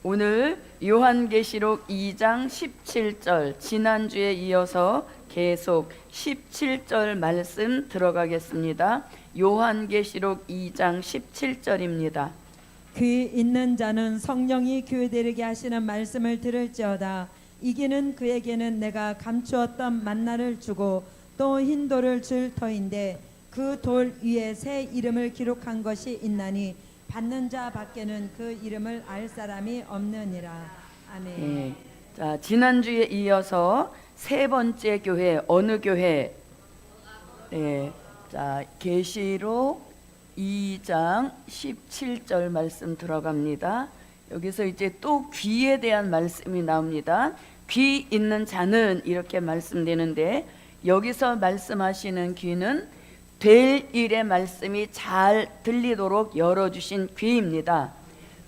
오늘 요한계시록 2장 17절, 지난주에 이어서 계속 17절 말씀 들어가겠습니다. 요한계시록 2장 17절입니다. 귀 있는 자는 성령이 교회들에게 하시는 말씀을 들을지어다. 이기는 그에게는 내가 감추었던 만나를 주고 또 흰 돌을 줄 터인데 그 돌 위에 새 이름을 기록한 것이 있나니 받는 자 밖에는 그 이름을 알 사람이 없느니라. 아멘. 네. 자, 지난주에 이어서 세 번째 교회, 어느 교회? 네. 자, 계시록 2장 17절 말씀 들어갑니다. 여기서 이제 또 귀에 대한 말씀이 나옵니다. 귀 있는 자는 이렇게 말씀되는데, 여기서 말씀하시는 귀는 될 일의 말씀이 잘 들리도록 열어주신 귀입니다.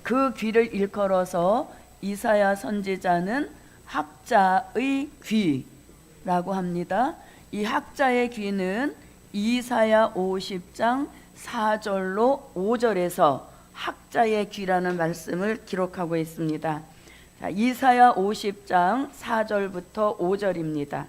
그 귀를 일컬어서 이사야 선지자는 학자의 귀라고 합니다. 이 학자의 귀는 이사야 50장 4절로 5절에서 학자의 귀라는 말씀을 기록하고 있습니다. 자, 이사야 50장 4절부터 5절입니다.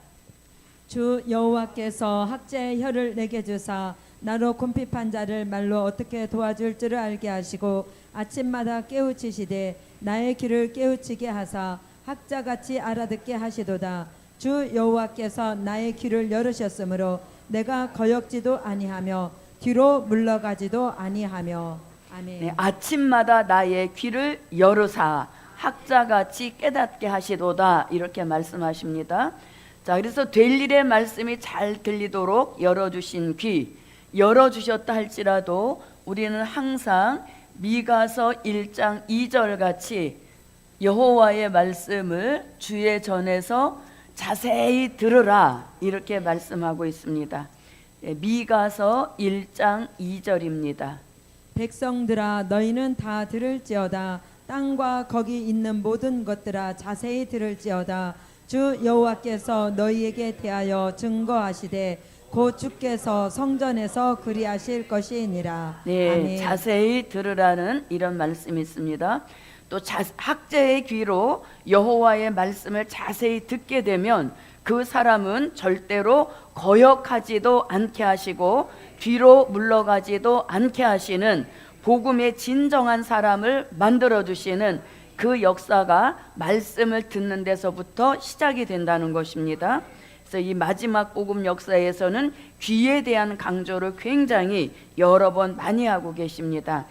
주 여호와께서 학자의 혀를 내게 주사 나로 궁핍한 자를 말로 어떻게 도와줄 줄을 알게 하시고 아침마다 깨우치시되 나의 귀를 깨우치게 하사 학자같이 알아듣게 하시도다. 주 여호와께서 나의 귀를 열으셨으므로 내가 거역지도 아니하며 뒤로 물러가지도 아니하며. 아멘. 네, 아침마다 나의 귀를 열으사 학자같이 깨닫게 하시도다, 이렇게 말씀하십니다. 자, 그래서 될 일의 말씀이 잘 들리도록 열어주신 귀, 열어주셨다 할지라도 우리는 항상 미가서 1장 2절 같이 여호와의 말씀을 주의 전에서 자세히 들으라, 이렇게 말씀하고 있습니다. 미가서 1장 2절입니다. 백성들아 너희는 다 들을지어다. 땅과 거기 있는 모든 것들아 자세히 들을지어다. 주 여호와께서 너희에게 대하여 증거하시되 곧 주께서 성전에서 그리하실 것이니라. 네, 아멘. 자세히 들으라는 이런 말씀이 있습니다. 또 학자의 귀로 여호와의 말씀을 자세히 듣게 되면 그 사람은 절대로 거역하지도 않게 하시고 뒤로 물러가지도 않게 하시는 복음의 진정한 사람을 만들어 주시는 그 역사가 말씀을 듣는 데서부터 시작이 된다는 것입니다. 그래서 이 마지막 복음 역사에서는 귀에 대한 강조를 굉장히 여러 번 많이 하고 계십니다.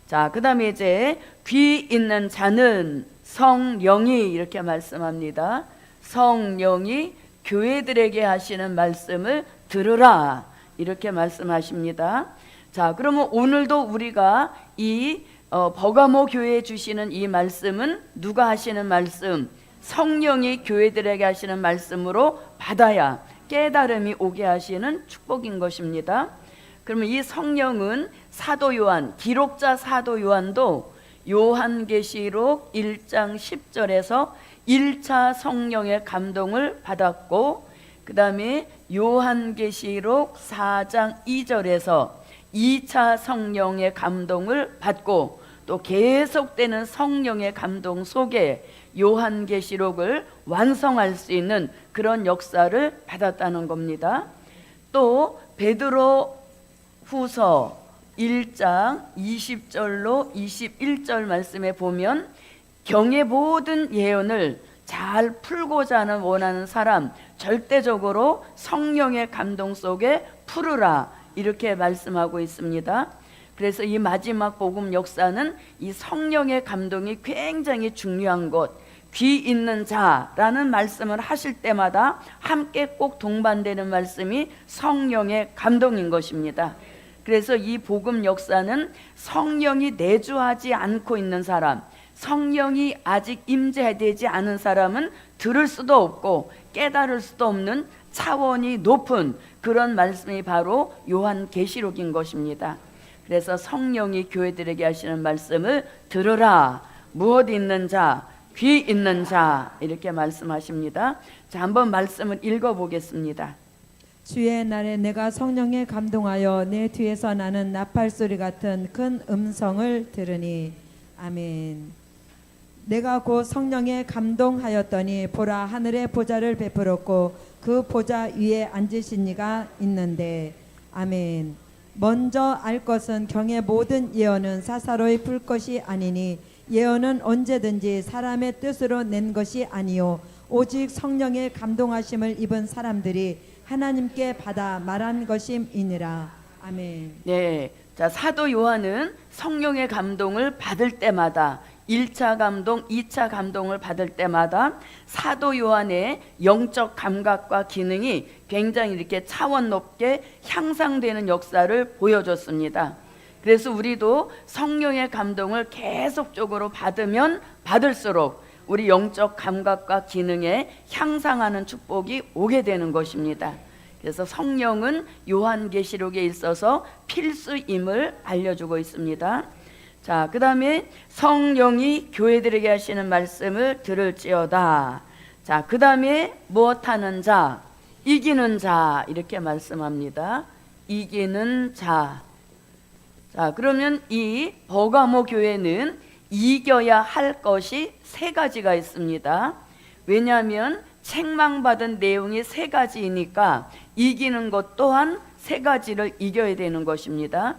자, 그 다음에 이제 귀 있는 자는 성령이, 이렇게 말씀합니다. 성령이 교회들에게 하시는 말씀을 들으라, 이렇게 말씀하십니다. 자, 그러면 오늘도 우리가 이 버가모 교회에 주시는 이 말씀은 누가 하시는 말씀? 성령이 교회들에게 하시는 말씀으로 받아야 깨달음이 오게 하시는 축복인 것입니다. 그러면 이 성령은 사도 요한, 기록자 사도 요한도 요한계시록 1장 10절에서 1차 성령의 감동을 받았고, 그 다음에 요한계시록 4장 2절에서 2차 성령의 감동을 받고, 또 계속되는 성령의 감동 속에 요한계시록을 완성할 수 있는 그런 역사를 받았다는 겁니다. 또 베드로 후서 1장 20절로 21절 말씀에 보면 경의 모든 예언을 잘 풀고자 하는 원하는 사람 절대적으로 성령의 감동 속에 풀으라, 이렇게 말씀하고 있습니다. 그래서 이 마지막 복음 역사는 이 성령의 감동이 굉장히 중요한 것, 귀 있는 자라는 말씀을 하실 때마다 함께 꼭 동반되는 말씀이 성령의 감동인 것입니다. 그래서 이 복음 역사는 성령이 내주하지 않고 있는 사람, 성령이 아직 임재되지 않은 사람은 들을 수도 없고 깨달을 수도 없는 차원이 높은 그런 말씀이 바로 요한계시록인 것입니다. 그래서 성령이 교회들에게 하시는 말씀을 들으라, 무엇 있는 자, 귀 있는 자, 이렇게 말씀하십니다. 자, 한번 말씀을 읽어보겠습니다. 주의 날에 내가 성령에 감동하여 내 뒤에서 나는 나팔 소리 같은 큰 음성을 들으니. 아멘. 내가 곧 성령에 감동하였더니 보라 하늘의 보좌를 베풀었고 그 보좌 위에 앉으신 이가 있는데. 아멘. 먼저 알 것은 경의 모든 예언은 사사로이 풀 것이 아니니 예언은 언제든지 사람의 뜻으로 낸 것이 아니요 오직 성령의 감동하심을 입은 사람들이 하나님께 받아 말한 것임이니라. 아멘. 네. 자, 사도 요한은 성령의 감동을 받을 때마다 1차 감동, 2차 감동을 받을 때마다 사도 요한의 영적 감각과 기능이 굉장히 이렇게 차원 높게 향상되는 역사를 보여줬습니다. 그래서 우리도 성령의 감동을 계속적으로 받으면 받을수록 우리 영적 감각과 기능에 향상하는 축복이 오게 되는 것입니다. 그래서 성령은 요한계시록에 있어서 필수임을 알려주고 있습니다. 자, 그 다음에 성령이 교회들에게 하시는 말씀을 들을지어다. 자, 그 다음에 무엇하는 자, 이기는 자 이렇게 말씀합니다. 이기는 자. 자, 그러면 이 버가모 교회는 이겨야 할 것이 세 가지가 있습니다. 왜냐하면 책망받은 내용이 세 가지이니까 이기는 것 또한 세 가지를 이겨야 되는 것입니다.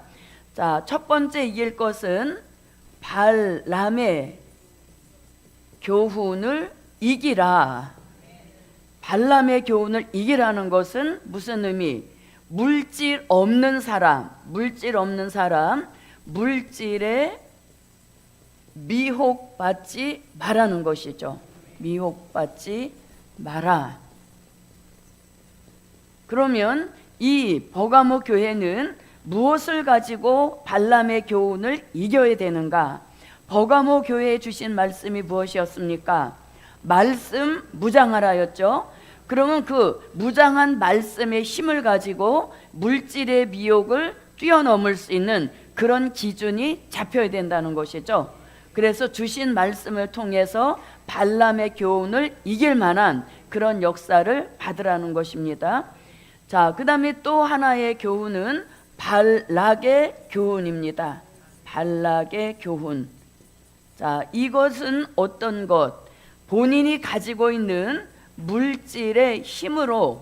자, 첫 번째 이길 것은 발람의 교훈을 이기라. 발람의 교훈을 이기라는 것은 무슨 의미? 물질 없는 사람, 물질에 미혹받지 말라는 것이죠. 미혹받지 마라. 그러면 이 버가모 교회는 무엇을 가지고 발람의 교훈을 이겨야 되는가? 버가모 교회에 주신 말씀이 무엇이었습니까? 말씀 무장하라였죠. 그러면 그 무장한 말씀의 힘을 가지고 물질의 미혹을 뛰어넘을 수 있는 그런 기준이 잡혀야 된다는 것이죠. 그래서 주신 말씀을 통해서 발람의 교훈을 이길 만한 그런 역사를 받으라는 것입니다. 자, 그 다음에 또 하나의 교훈은 발락의 교훈입니다. 발락의 교훈. 자, 이것은 어떤 것? 본인이 가지고 있는 물질의 힘을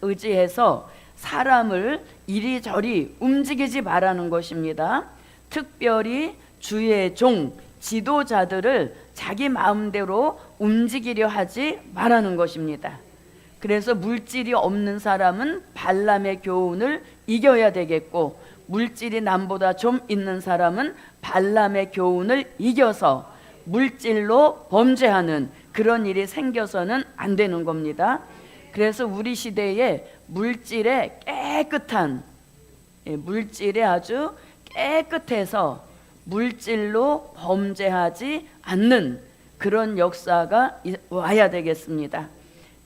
의지해서 사람을 이리저리 움직이지 말라는 것입니다. 특별히 주의 종, 지도자들을 자기 마음대로 움직이려 하지 말라는 것입니다. 그래서 물질이 없는 사람은 발람의 교훈을 이겨야 되겠고, 물질이 남보다 좀 있는 사람은 발람의 교훈을 이겨서 물질로 범죄하는 그런 일이 생겨서는 안 되는 겁니다. 그래서 우리 시대에 물질에 아주 깨끗해서 물질로 범죄하지 않는 그런 역사가 와야 되겠습니다.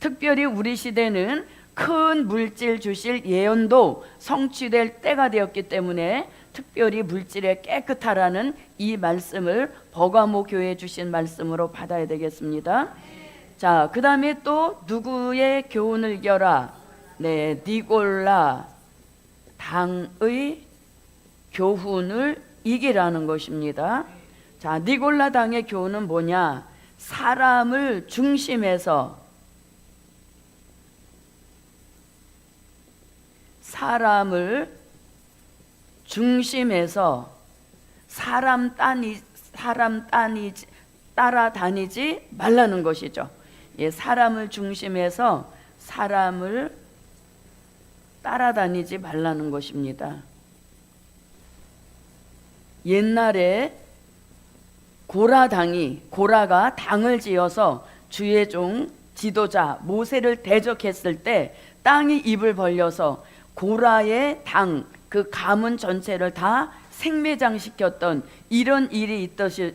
특별히 우리 시대는 큰 물질 주실 예언도 성취될 때가 되었기 때문에 특별히 물질에 깨끗하라는 이 말씀을 버가모 교회에 주신 말씀으로 받아야 되겠습니다. 자, 그 다음에 또 누구의 교훈을 이겨라? 네, 니골라 당의 교훈을 이기라는 것입니다. 자, 니골라 당의 교훈은 뭐냐? 사람을 중심에서 사람 따라다니지 말라는 것이죠. 예, 사람을 중심해서 사람을 따라다니지 말라는 것입니다. 옛날에 고라가 당을 지어서 주의 종 지도자 모세를 대적했을 때 땅이 입을 벌려서 고라의 당, 그 가문 전체를 다 생매장시켰던 이런 일이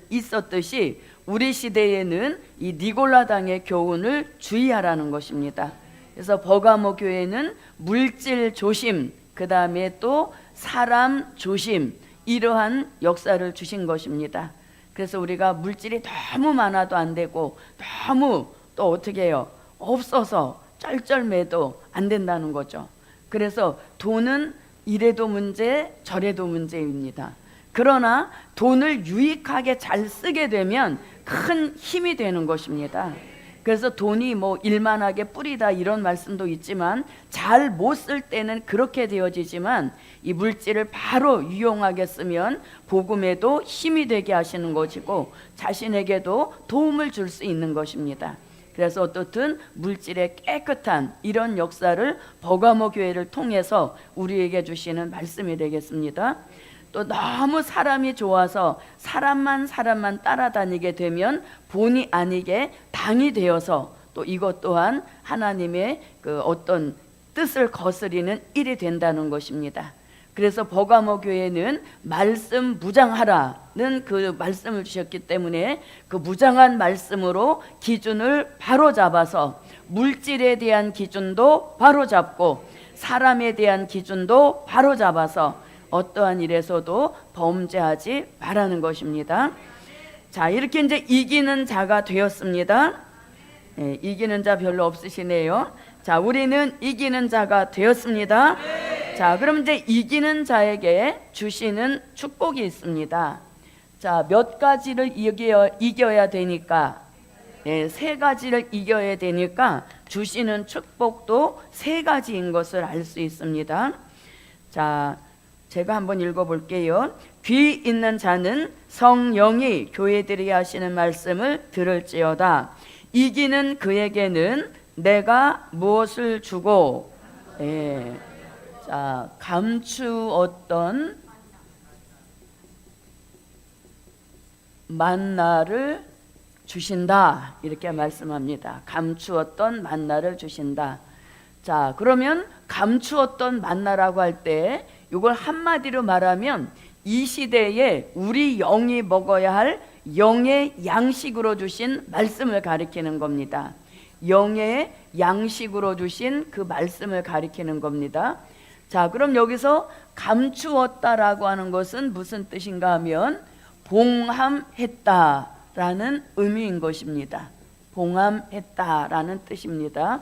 있었듯이 우리 시대에는 이 니골라 당의 교훈을 주의하라는 것입니다. 그래서 버가모 교회는 물질 조심, 그 다음에 또 사람 조심, 이러한 역사를 주신 것입니다. 그래서 우리가 물질이 너무 많아도 안 되고 너무 또 어떻게 해요? 없어서 쩔쩔매도 안 된다는 거죠. 그래서 돈은 이래도 문제 저래도 문제입니다. 그러나 돈을 유익하게 잘 쓰게 되면 큰 힘이 되는 것입니다. 그래서 돈이 뭐 일만하게 뿌리다 이런 말씀도 있지만 잘 못 쓸 때는 그렇게 되어지지만 이 물질을 바로 유용하게 쓰면 복음에도 힘이 되게 하시는 것이고 자신에게도 도움을 줄 수 있는 것입니다. 그래서 어떻든 물질의 깨끗한 이런 역사를 버가모 교회를 통해서 우리에게 주시는 말씀이 되겠습니다. 또 너무 사람이 좋아서 사람만 따라다니게 되면 본의 아니게 당이 되어서 또 이것 또한 하나님의 그 어떤 뜻을 거스리는 일이 된다는 것입니다. 그래서 버가모 교회는 말씀 무장하라는 그 말씀을 주셨기 때문에 그 무장한 말씀으로 기준을 바로 잡아서 물질에 대한 기준도 바로 잡고 사람에 대한 기준도 바로 잡아서 어떠한 일에서도 범죄하지 말라는 것입니다. 자, 이렇게 이제 이기는 자가 되었습니다. 네, 이기는 자 별로 없으시네요. 자, 우리는 이기는 자가 되었습니다. 자, 그럼 이제 이기는 자에게 주시는 축복이 있습니다. 자, 몇 가지를 이겨야 되니까, 네, 세 가지를 이겨야 되니까 주시는 축복도 세 가지인 것을 알 수 있습니다. 자, 제가 한번 읽어볼게요. 귀 있는 자는 성령이 교회들이 하시는 말씀을 들을지어다. 이기는 그에게는 내가 무엇을 주고, 자, 감추었던 만나를 주신다. 이렇게 말씀합니다. 감추었던 만나를 주신다. 자, 그러면 감추었던 만나라고 할 때 이걸 한마디로 말하면 이 시대에 우리 영이 먹어야 할 영의 양식으로 주신 말씀을 가리키는 겁니다. 영의 양식으로 주신 그 말씀을 가리키는 겁니다. 자, 그럼 여기서 감추었다라고 하는 것은 무슨 뜻인가 하면 봉함했다라는 의미인 것입니다. 봉함했다라는 뜻입니다.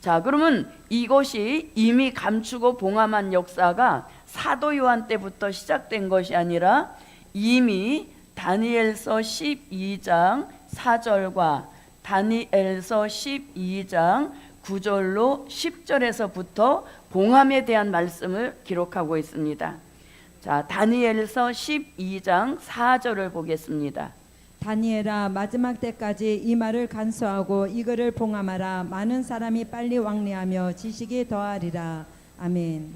자, 그러면 이것이 이미 감추고 봉함한 역사가 사도 요한 때부터 시작된 것이 아니라 이미 다니엘서 12장 4절과 다니엘서 12장 9절로 10절에서부터 봉함에 대한 말씀을 기록하고 있습니다. 자, 다니엘서 12장 4절을 보겠습니다. 다니엘아, 마지막 때까지 이 말을 간수하고 이거를 봉함하라. 많은 사람이 빨리 왕래하며 지식이 더하리라. 아멘.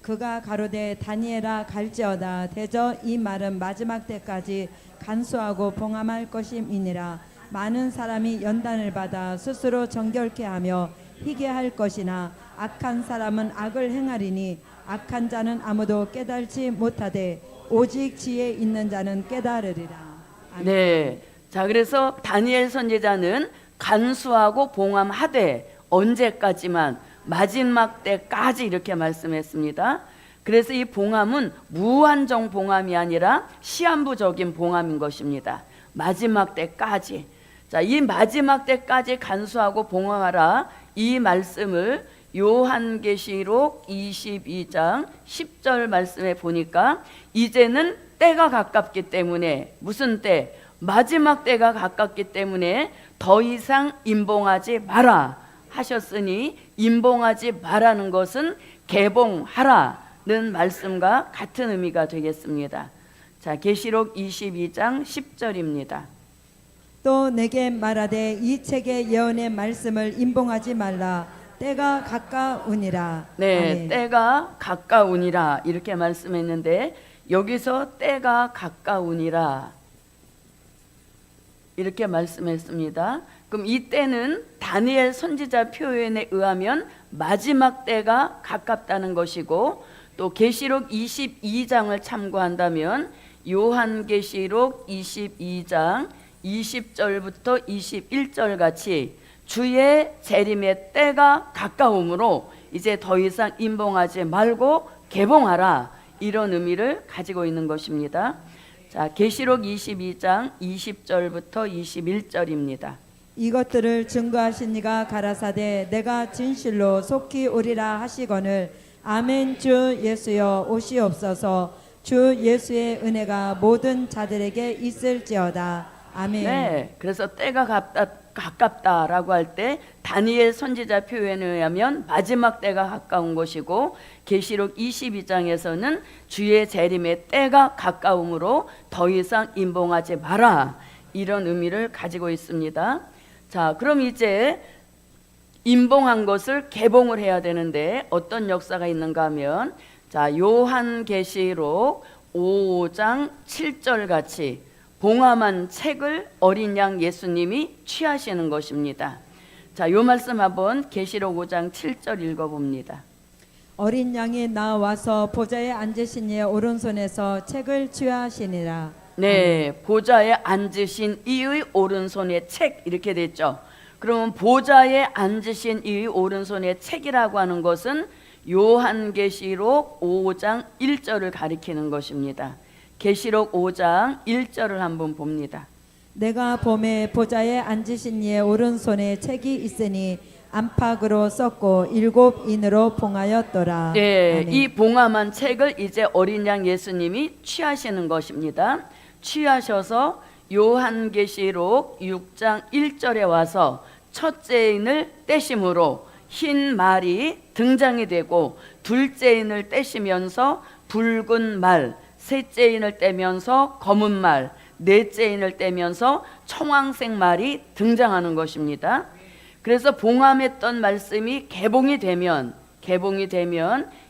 그가 가로되 다니엘아 갈지어다. 대저 이 말은 마지막 때까지 간수하고 봉함할 것임이니라. 많은 사람이 연단을 받아 스스로 정결케 하며 희게 할 것이나 악한 사람은 악을 행하리니 악한 자는 아무도 깨달지 못하되 오직 지혜 있는 자는 깨달으리라. 아멘. 네. 자, 그래서 다니엘 선지자는 간수하고 봉함하되 언제까지만 마지막 때까지 이렇게 말씀했습니다. 그래서 이 봉함은 무한정 봉함이 아니라 시한부적인 봉함인 것입니다. 마지막 때까지. 자, 이 마지막 때까지 간수하고 봉함하라 이 말씀을 요한계시록 22장 10절 말씀에 보니까 이제는 때가 가깝기 때문에 무슨 때? 마지막 때가 가깝기 때문에 더 이상 임봉하지 마라 하셨으니 임봉하지 마라는 것은 개봉하라는 말씀과 같은 의미가 되겠습니다. 자, 계시록 22장 10절입니다. 또 내게 말하되 이 책의 예언의 말씀을 임봉하지 말라. 때가 가까우니라. 네, 아멘. 때가 가까우니라 이렇게 말씀했는데 여기서 때가 가까우니라 이렇게 말씀했습니다. 그럼 이 때는 다니엘 선지자 표현에 의하면 마지막 때가 가깝다는 것이고 또 계시록 22장을 참고한다면 요한계시록 22장 20절부터 21절 같이 주의 재림의 때가 가까우므로 이제 더 이상 임봉하지 말고 개봉하라 이런 의미를 가지고 있는 것입니다. 자, 계시록 22장 20절부터 21절입니다. 이것들을 증거하신 이가 가라사대 내가 진실로 속히 오리라 하시거늘 아멘. 주 예수여 오시옵소서. 주 예수의 은혜가 모든 자들에게 있을지어다. 아멘. 네, 그래서 때가 가깝다라고 할 때 다니엘 선지자 표현에 의하면 마지막 때가 가까운 것이고, 계시록 22장에서는 주의 재림의 때가 가까움으로 더 이상 임봉하지 마라, 이런 의미를 가지고 있습니다. 자, 그럼 이제 임봉한 것을 개봉을 해야 되는데 어떤 역사가 있는가 하면, 자, 요한계시록 5장 7절 같이 봉함한 책을 어린 양 예수님이 취하시는 것입니다. 자, 요 말씀 한번 계시록 5장 7절 읽어봅니다. 어린 양이 나와서 보좌에 앉으신 이의 오른손에서 책을 취하시니라. 네, 보좌에 앉으신 이의 오른손에 책, 이렇게 됐죠. 그러면 보좌에 앉으신 이의 오른손에 책이라고 하는 것은 요한계시록 5장 1절을 가리키는 것입니다. 계시록 5장 1절을 한번 봅니다. 내가 봄에 보좌에 앉으신 이의 오른손에 책이 있으니 안팎으로 썼고 7인으로 봉하였더라. 네, 아멘. 이 봉함한 책을 이제 어린 양 예수님이 취하시는 것입니다. 취하셔서 요한계시록 6장 1절에 와서 첫째 인을 떼심으로 흰 말이 등장이 되고, 둘째 인을 떼시면서 붉은 말, 셋째 인을 떼면서 검은 말, 넷째 인을 떼면서 청황색 말이 등장하는 것입니다. 그래서 봉함했던 말씀이 개봉이 되면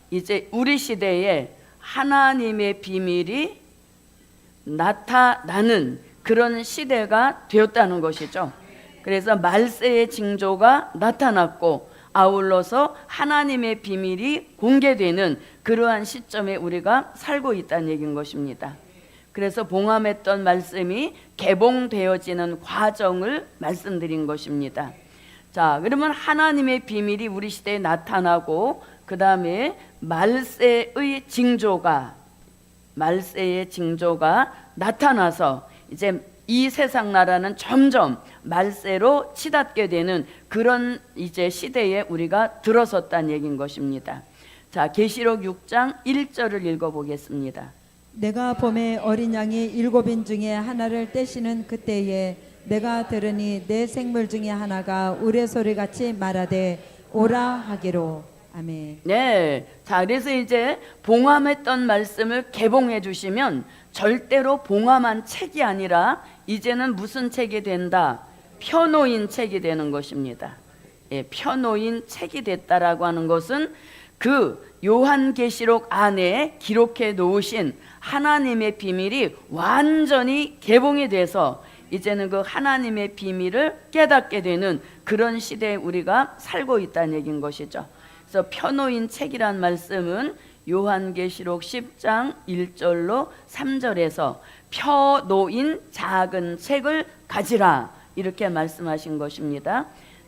이제 우리 시대에 하나님의 비밀이 나타나는 그런 시대가 되었다는 것이죠. 그래서 말세의 징조가 나타났고, 아울러서 하나님의 비밀이 공개되는 그러한 시점에 우리가 살고 있다는 얘기인 것입니다. 그래서 봉함했던 말씀이 개봉되어지는 과정을 말씀드린 것입니다. 자, 그러면 하나님의 비밀이 우리 시대에 나타나고, 그 다음에 말세의 징조가 나타나서 이제 이 세상 나라는 점점 말세로 치닫게 되는 그런 이제 시대에 우리가 들어섰다는 얘기인 것입니다. 자, 계시록 6장 1절을 읽어보겠습니다. 내가 봄에 어린 양이 7인 중에 하나를 떼시는 그때에 내가 들으니 내 생물 중에 하나가 우레소리같이 말하되 오라 하기로. 아멘. 네, 자, 그래서 이제 봉함했던 말씀을 개봉해 주시면 절대로 봉함한 책이 아니라 이제는 무슨 책이 된다? 펴놓인 책이 되는 것입니다. 예, 펴놓인 책이 됐다라고 하는 것은 그 요한계시록 안에 기록해 놓으신 하나님의 비밀이 완전히 개봉이 돼서 이제는 그 하나님의 비밀을 깨닫게 되는 그런 시대에 우리가 살고 있다는 얘기인 것이죠. 그래서 펴놓인 책이란 말씀은 요한계시록 10장 1절로 3절에서 펴놓인 작은 책을 가지라, 이렇게 말씀하신 것입니다.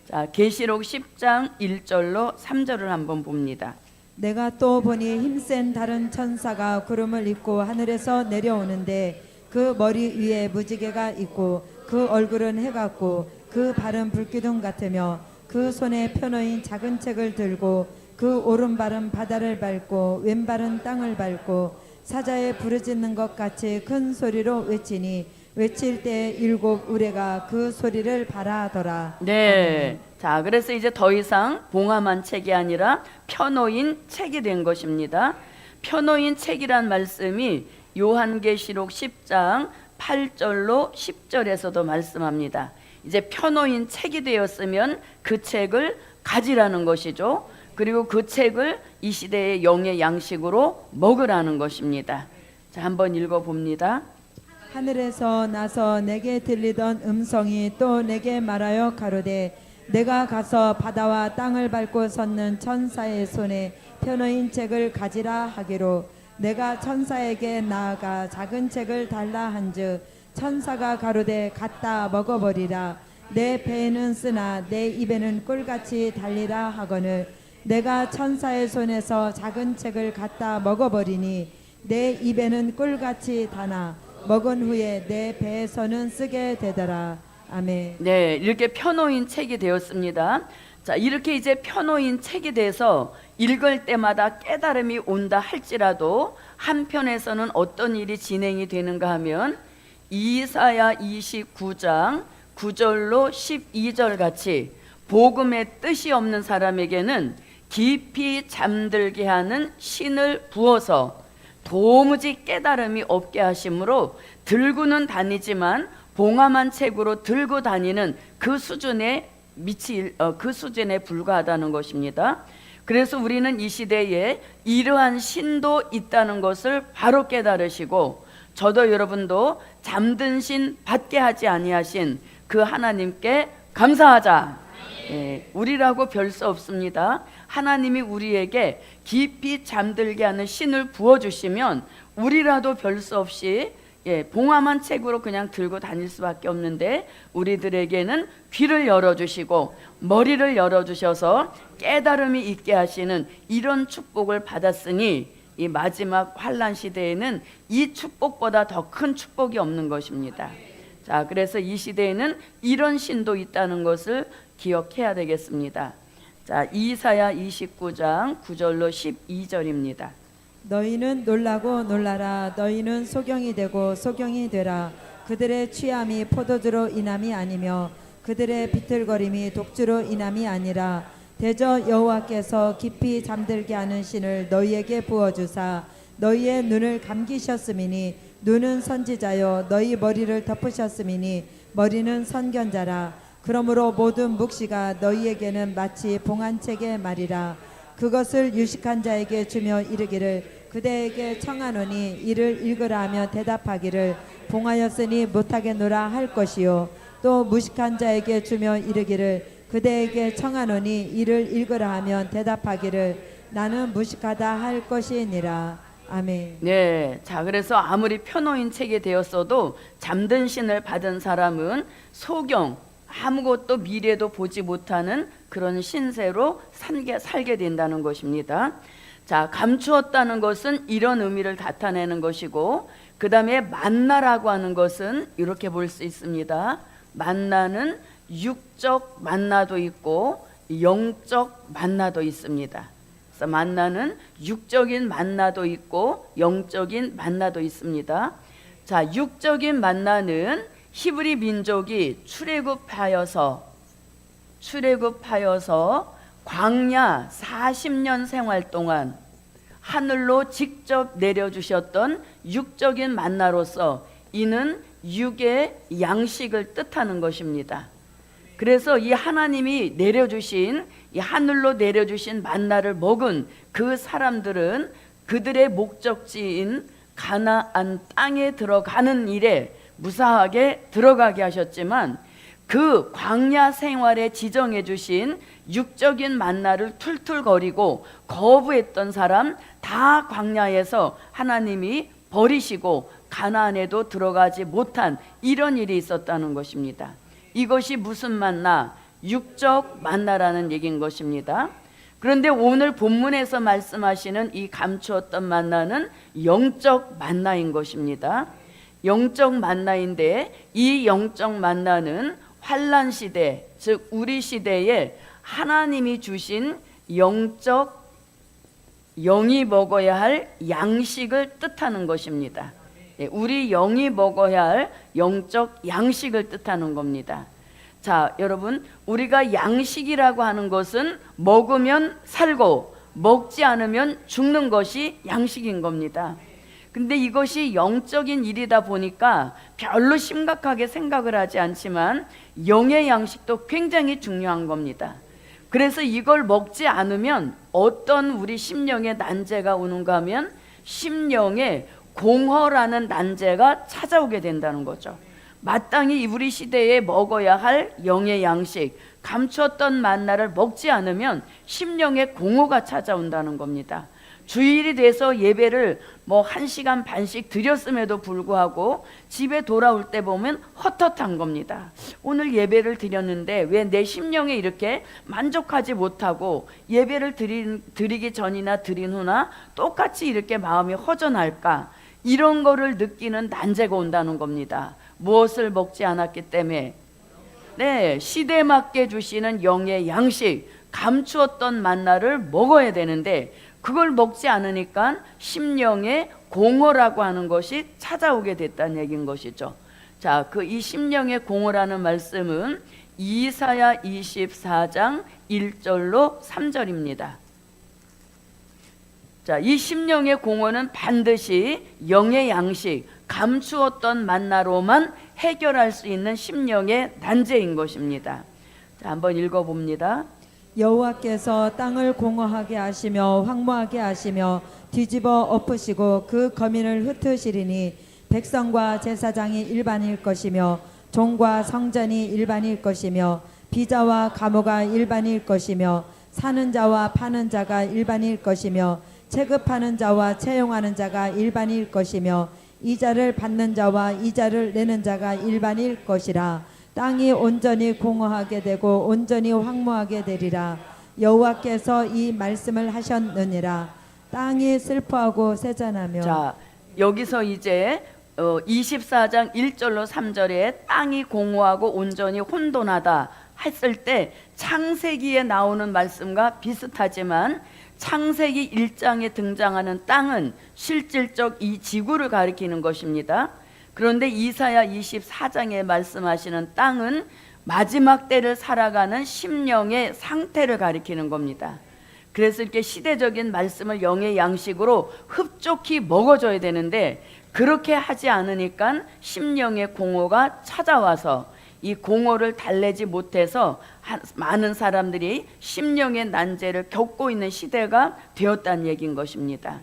자, 계시록 10장 1절로 3절을 한번 봅니다. 내가 또 보니 힘센 다른 천사가 구름을 입고 하늘에서 내려오는데 그 머리 위에 무지개가 있고 그 얼굴은 해 같고 그 발은 불기둥 같으며 그 손에 펴놓인 작은 책을 들고 그 오른발은 바다를 밟고 왼발은 땅을 밟고 사자에 부르짖는 것 같이 큰 소리로 외치니 외칠 때 7 우레가 그 소리를 발하더라. 네, 자, 그래서 이제 더 이상 봉함한 책이 아니라 펴놓인 책이 된 것입니다. 펴놓인 책이란 말씀이 요한계시록 10장 8절로 10절에서도 말씀합니다. 이제 펴놓인 책이 되었으면 그 책을 가지라는 것이죠. 그리고 그 책을 이 시대의 영의 양식으로 먹으라는 것입니다. 자, 한번 읽어봅니다. 하늘에서 나서 내게 들리던 음성이 또 내게 말하여 가로되 내가 가서 바다와 땅을 밟고 섰는 천사의 손에 펴놓인 책을 가지라 하기로 내가 천사에게 나아가 작은 책을 달라 한즉 천사가 가로되 갖다 먹어버리라. 내 배에는 쓰나 내 입에는 꿀같이 달리라 하거늘 내가 천사의 손에서 작은 책을 갖다 먹어버리니 내 입에는 꿀같이 다나 먹은 후에 내 배에서는 쓰게 되더라. 아멘. 네, 이렇게 펴놓인 책이 되었습니다. 자, 이렇게 이제 펴놓인 책에 대해서 읽을 때마다 깨달음이 온다 할지라도 한편에서는 어떤 일이 진행이 되는가 하면 이사야 29장 9절로 12절 같이 복음의 뜻이 없는 사람에게는 깊이 잠들게 하는 신을 부어서 도무지 깨달음이 없게 하심으로 들고는 다니지만 봉함한 책으로 들고 다니는 그 수준에 그 수준에 불과하다는 것입니다. 그래서 우리는 이 시대에 이러한 신도 있다는 것을 바로 깨달으시고, 저도 여러분도 잠든 신 받게 하지 아니하신 그 하나님께 감사하자. 우리라고 별 수 없습니다. 하나님이 우리에게 깊이 잠들게 하는 신을 부어주시면 우리라도 별 수 없이 봉함한 책으로 그냥 들고 다닐 수밖에 없는데, 우리들에게는 귀를 열어주시고 머리를 열어주셔서 깨달음이 있게 하시는 이런 축복을 받았으니 이 마지막 환난 시대에는 이 축복보다 더 큰 축복이 없는 것입니다. 자, 그래서 이 시대에는 이런 신도 있다는 것을 기억해야 되겠습니다. 자, 이사야 29장 9절로 12절입니다. 너희는 놀라고 놀라라. 너희는 소경이 되고 소경이 되라. 그들의 취함이 포도주로 인함이 아니며 그들의 비틀거림이 독주로 인함이 아니라 대저 여호와께서 깊이 잠들게 하는 신을 너희에게 부어주사 너희의 눈을 감기셨음이니 눈은 선지자요 너희 머리를 덮으셨음이니 머리는 선견자라. 그러므로 모든 묵시가 너희에게는 마치 봉한책의 말이라. 그것을 유식한 자에게 주며 이르기를 그대에게 청하노니 이를 읽으라 하며 대답하기를 봉하였으니 못하겠노라 할 것이요 또 무식한 자에게 주며 이르기를 그대에게 청하노니 이를 읽으라 하면 대답하기를 나는 무식하다 할 것이니라. 아멘. 네, 자, 그래서 아무리 펴놓인 책이 되었어도 잠든 신을 받은 사람은 소경, 아무것도 미래도 보지 못하는 그런 신세로 살게 된다는 것입니다. 자, 감추었다는 것은 이런 의미를 나타내는 것이고, 그 다음에 만나라고 하는 것은 이렇게 볼 수 있습니다. 만나는 육적 만나도 있고 영적 만나도 있습니다. 그래서 만나는 육적인 만나도 있고 영적인 만나도 있습니다. 자, 육적인 만나는 히브리 민족이 출애굽하여서 광야 40년 생활 동안 하늘로 직접 내려주셨던 육적인 만나로서 이는 육의 양식을 뜻하는 것입니다. 그래서 이 하나님이 내려주신 이 하늘로 내려주신 만나를 먹은 그 사람들은 그들의 목적지인 가나안 땅에 들어가는 일에 무사하게 들어가게 하셨지만, 그 광야 생활에 지정해 주신 육적인 만나를 툴툴거리고 거부했던 사람 다 광야에서 하나님이 버리시고 가나안에도 들어가지 못한 이런 일이 있었다는 것입니다. 이것이 무슨 만나? 육적 만나라는 얘기인 것입니다. 그런데 오늘 본문에서 말씀하시는 이 감추었던 만나는 영적 만나인 것입니다. 영적 만나인데 이 영적 만나는 환난 시대, 즉 우리 시대에 하나님이 주신 영이 먹어야 할 양식을 뜻하는 것입니다. 우리 영이 먹어야 할 영적 양식을 뜻하는 겁니다. 자, 여러분, 우리가 양식이라고 하는 것은 먹으면 살고 먹지 않으면 죽는 것이 양식인 겁니다. 근데 이것이 영적인 일이다 보니까 별로 심각하게 생각을 하지 않지만 영의 양식도 굉장히 중요한 겁니다. 그래서 이걸 먹지 않으면 어떤 우리 심령의 난제가 오는가 하면 심령에 공허라는 난제가 찾아오게 된다는 거죠. 마땅히 우리 시대에 먹어야 할 영의 양식, 감췄던 만나를 먹지 않으면 심령에 공허가 찾아온다는 겁니다. 주일이 돼서 예배를 1시간 반씩 드렸음에도 불구하고 집에 돌아올 때 보면 헛헛한 겁니다. 오늘 예배를 드렸는데 왜 내 심령에 이렇게 만족하지 못하고 예배를 드리기 전이나 드린 후나 똑같이 이렇게 마음이 허전할까? 이런 거를 느끼는 난제가 온다는 겁니다. 무엇을 먹지 않았기 때문에? 네, 시대 맞게 주시는 영의 양식, 감추었던 만나를 먹어야 되는데 그걸 먹지 않으니까 심령의 공허라고 하는 것이 찾아오게 됐다는 얘기인 것이죠. 자, 그 이 심령의 공허라는 말씀은 이사야 24장 1절로 3절입니다. 자, 이 심령의 공허는 반드시 영의 양식, 감추었던 만나로만 해결할 수 있는 심령의 난제인 것입니다. 자, 한번 읽어봅니다. 여호와께서 땅을 공허하게 하시며 황무하게 하시며 뒤집어 엎으시고 그 거민을 흩으시리니 백성과 제사장이 일반일 것이며 종과 성전이 일반일 것이며 비자와 가모가 일반일 것이며 사는 자와 파는 자가 일반일 것이며 체급하는 자와 채용하는 자가 일반일 것이며 이자를 받는 자와 이자를 내는 자가 일반일 것이라. 땅이 온전히 공허하게 되고 온전히 황무하게 되리라. 여호와께서 이 말씀을 하셨느니라. 땅이 슬퍼하고 세잔하며. 자, 여기서 이제 24장 1절로 3절에 땅이 공허하고 온전히 혼돈하다 했을 때 창세기에 나오는 말씀과 비슷하지만 창세기 1장에 등장하는 땅은 실질적 이 지구를 가리키는 것입니다. 그런데 이사야 24장에 말씀하시는 땅은 마지막 때를 살아가는 심령의 상태를 가리키는 겁니다. 그래서 이렇게 시대적인 말씀을 영의 양식으로 흡족히 먹어줘야 되는데 그렇게 하지 않으니까 심령의 공허가 찾아와서 이 공허를 달래지 못해서 많은 사람들이 심령의 난제를 겪고 있는 시대가 되었다는 얘기인 것입니다.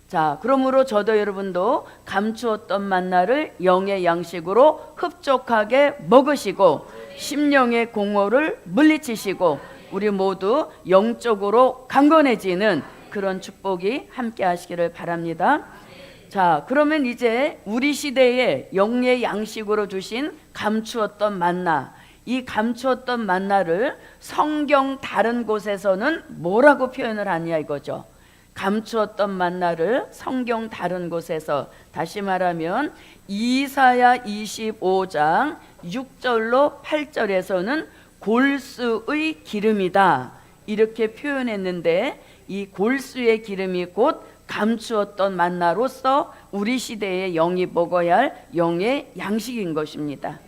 자, 그러므로 저도 여러분도 감추었던 만나를 영의 양식으로 흡족하게 먹으시고 심령의 공허를 물리치시고 우리 모두 영적으로 강건해지는 그런 축복이 함께 하시기를 바랍니다. 자, 그러면 이제 우리 시대에 영의 양식으로 주신 감추었던 만나, 이 감추었던 만나를 성경 다른 곳에서는 뭐라고 표현을 하냐 이거죠. 감추었던 만나를 성경 다른 곳에서 다시 말하면 이사야 25장 6절로 8절에서는 골수의 기름이다 이렇게 표현했는데 이 골수의 기름이 곧 감추었던 만나로서 우리 시대의 영이 먹어야 할 영의 양식인 것입니다.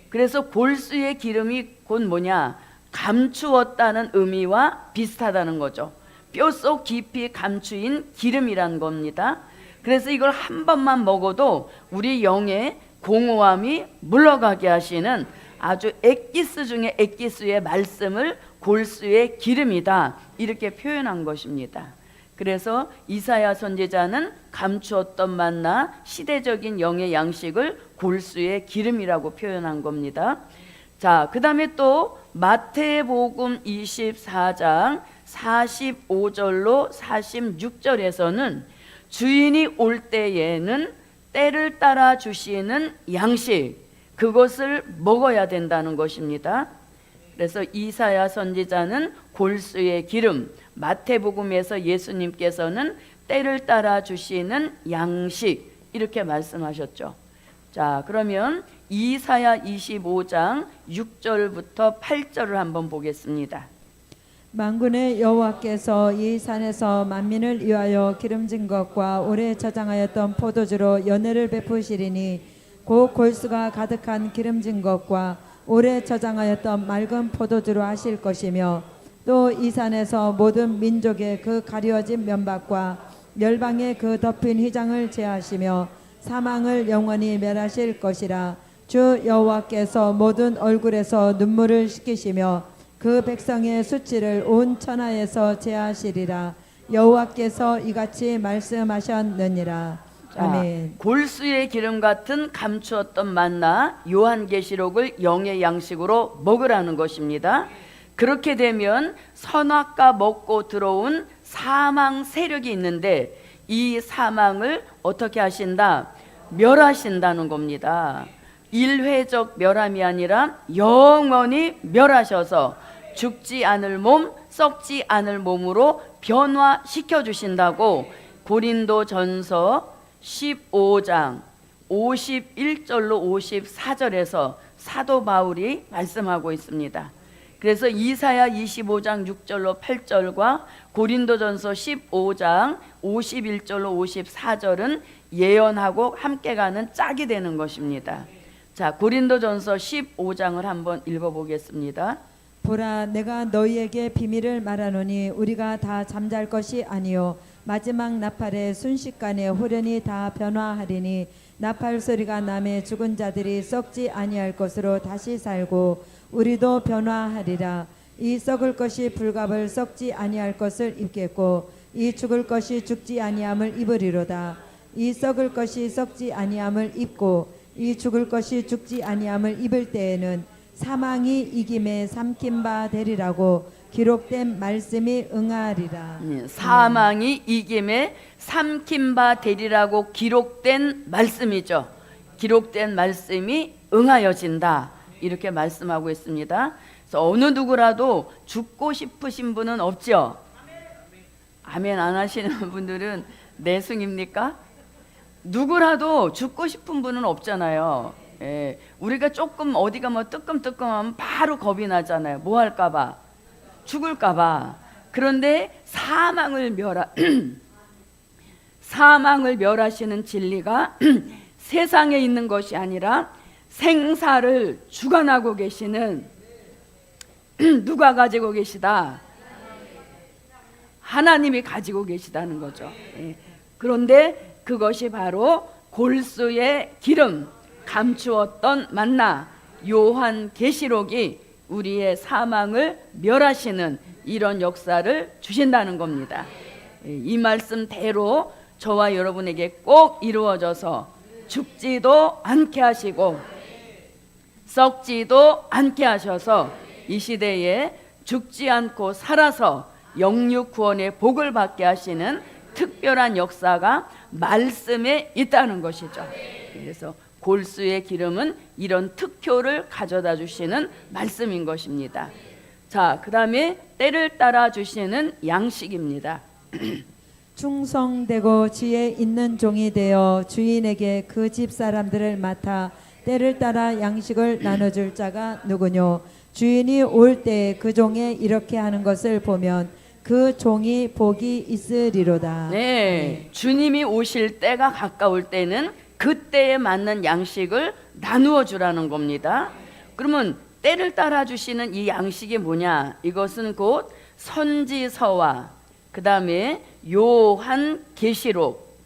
그래서 골수의 기름이 곧 뭐냐? 감추었다는 의미와 비슷하다는 거죠. 뼛속 깊이 감추인 기름이란 겁니다. 그래서 이걸 한 번만 먹어도 우리 영의 공허함이 물러가게 하시는 아주 엑기스 중에 엑기스의 말씀을 골수의 기름이다 이렇게 표현한 것입니다. 그래서 이사야 선지자는 감추었던 만나 시대적인 영의 양식을 골수의 기름이라고 표현한 겁니다. 자, 그 다음에 또 마태복음 24장 45절로 46절에서는 주인이 올 때에는 때를 따라 주시는 양식 그것을 먹어야 된다는 것입니다. 그래서 이사야 선지자는 골수의 기름, 마태복음에서 예수님께서는 때를 따라 주시는 양식 이렇게 말씀하셨죠. 자, 그러면 이사야 25장 6절부터 8절을 한번 보겠습니다. 만군의 여호와께서 이 산에서 만민을 위하여 기름진 것과 오래 저장하였던 포도주로 연회를 베푸시리니 곧 골수가 가득한 기름진 것과 오래 저장하였던 맑은 포도주로 하실 것이며 또 이 산에서 모든 민족의 그 가리워진 면박과 멸방의 그 덮인 휘장을 제하시며 사망을 영원히 멸하실 것이라. 주 여호와께서 모든 얼굴에서 눈물을 씻기시며 그 백성의 수치를 온 천하에서 제하시리라. 여호와께서 이같이 말씀하셨느니라. 아멘. 골수의 기름 같은 감추었던 만나 요한계시록을 영의 양식으로 먹으라는 것입니다. 그렇게 되면 선악과 먹고 들어온 사망 세력이 있는데 이 사망을 어떻게 하신다? 멸하신다는 겁니다. 일회적 멸함이 아니라 영원히 멸하셔서 죽지 않을 몸, 썩지 않을 몸으로 변화시켜 주신다고 고린도전서 15장 51절로 54절에서 사도 바울이 말씀하고 있습니다. 그래서 이사야 25장 6절로 8절과 고린도전서 15장 51절로 54절은 예언하고 함께 가는 짝이 되는 것입니다. 자, 고린도전서 15장을 한번 읽어보겠습니다. 보라, 내가 너희에게 비밀을 말하노니 우리가 다 잠잘 것이 아니요 마지막 나팔에 순식간에 호련히 다 변화하리니 나팔 소리가 나매 죽은 자들이 썩지 아니할 것으로 다시 살고 우리도 변화하리라. 이 썩을 것이 불갑을 썩지 아니할 것을 입겠고 이 죽을 것이 죽지 아니함을 입으리로다. 이 썩을 것이 썩지 아니함을 입고 이 죽을 것이 죽지 아니함을 입을 때에는 사망이 이김에 삼킨 바 되리라고 기록된 말씀이 응하리라. 사망이 이김에 삼킨 바 되리라고 기록된 말씀이죠. 기록된 말씀이 응하여진다, 이렇게 말씀하고 있습니다. 그래서 어느 누구라도 죽고 싶으신 분은 없죠? 아멘 안 하시는 분들은 내숭입니까? 누구라도 죽고 싶은 분은 없잖아요. 예, 우리가 조금 어디가 뭐 뜨끔뜨끔하면 바로 겁이 나잖아요. 뭐 할까봐? 죽을까봐. 그런데 사망을 멸하시는 진리가 세상에 있는 것이 아니라 생사를 주관하고 계시는 누가 가지고 계시다? 하나님이 가지고 계시다는 거죠. 예. 그런데 그것이 바로 골수의 기름, 감추었던 만나, 요한계시록이 우리의 사망을 멸하시는 이런 역사를 주신다는 겁니다. 이 말씀대로 저와 여러분에게 꼭 이루어져서 죽지도 않게 하시고 썩지도 않게 하셔서 이 시대에 죽지 않고 살아서 영육 구원의 복을 받게 하시는 특별한 역사가 말씀에 있다는 것이죠. 그래서 골수의 기름은 이런 특효를 가져다 주시는 말씀인 것입니다. 자, 그 다음에 때를 따라 주시는 양식입니다. 충성되고 지혜 있는 종이 되어 주인에게 그 집 사람들을 맡아 때를 따라 양식을 나눠줄 자가 누구뇨? 주인이 올 때 그 종에 이렇게 하는 것을 보면 그 종이 복이 있으리로다. 네, 주님이 오실 때가 가까울 때는 그때에 맞는 양식을 나누어 주라는 겁니다. 그러면 때를 따라 주시는 이 양식이 뭐냐? 이것은 곧 선지서와 그 다음에 요한계시록,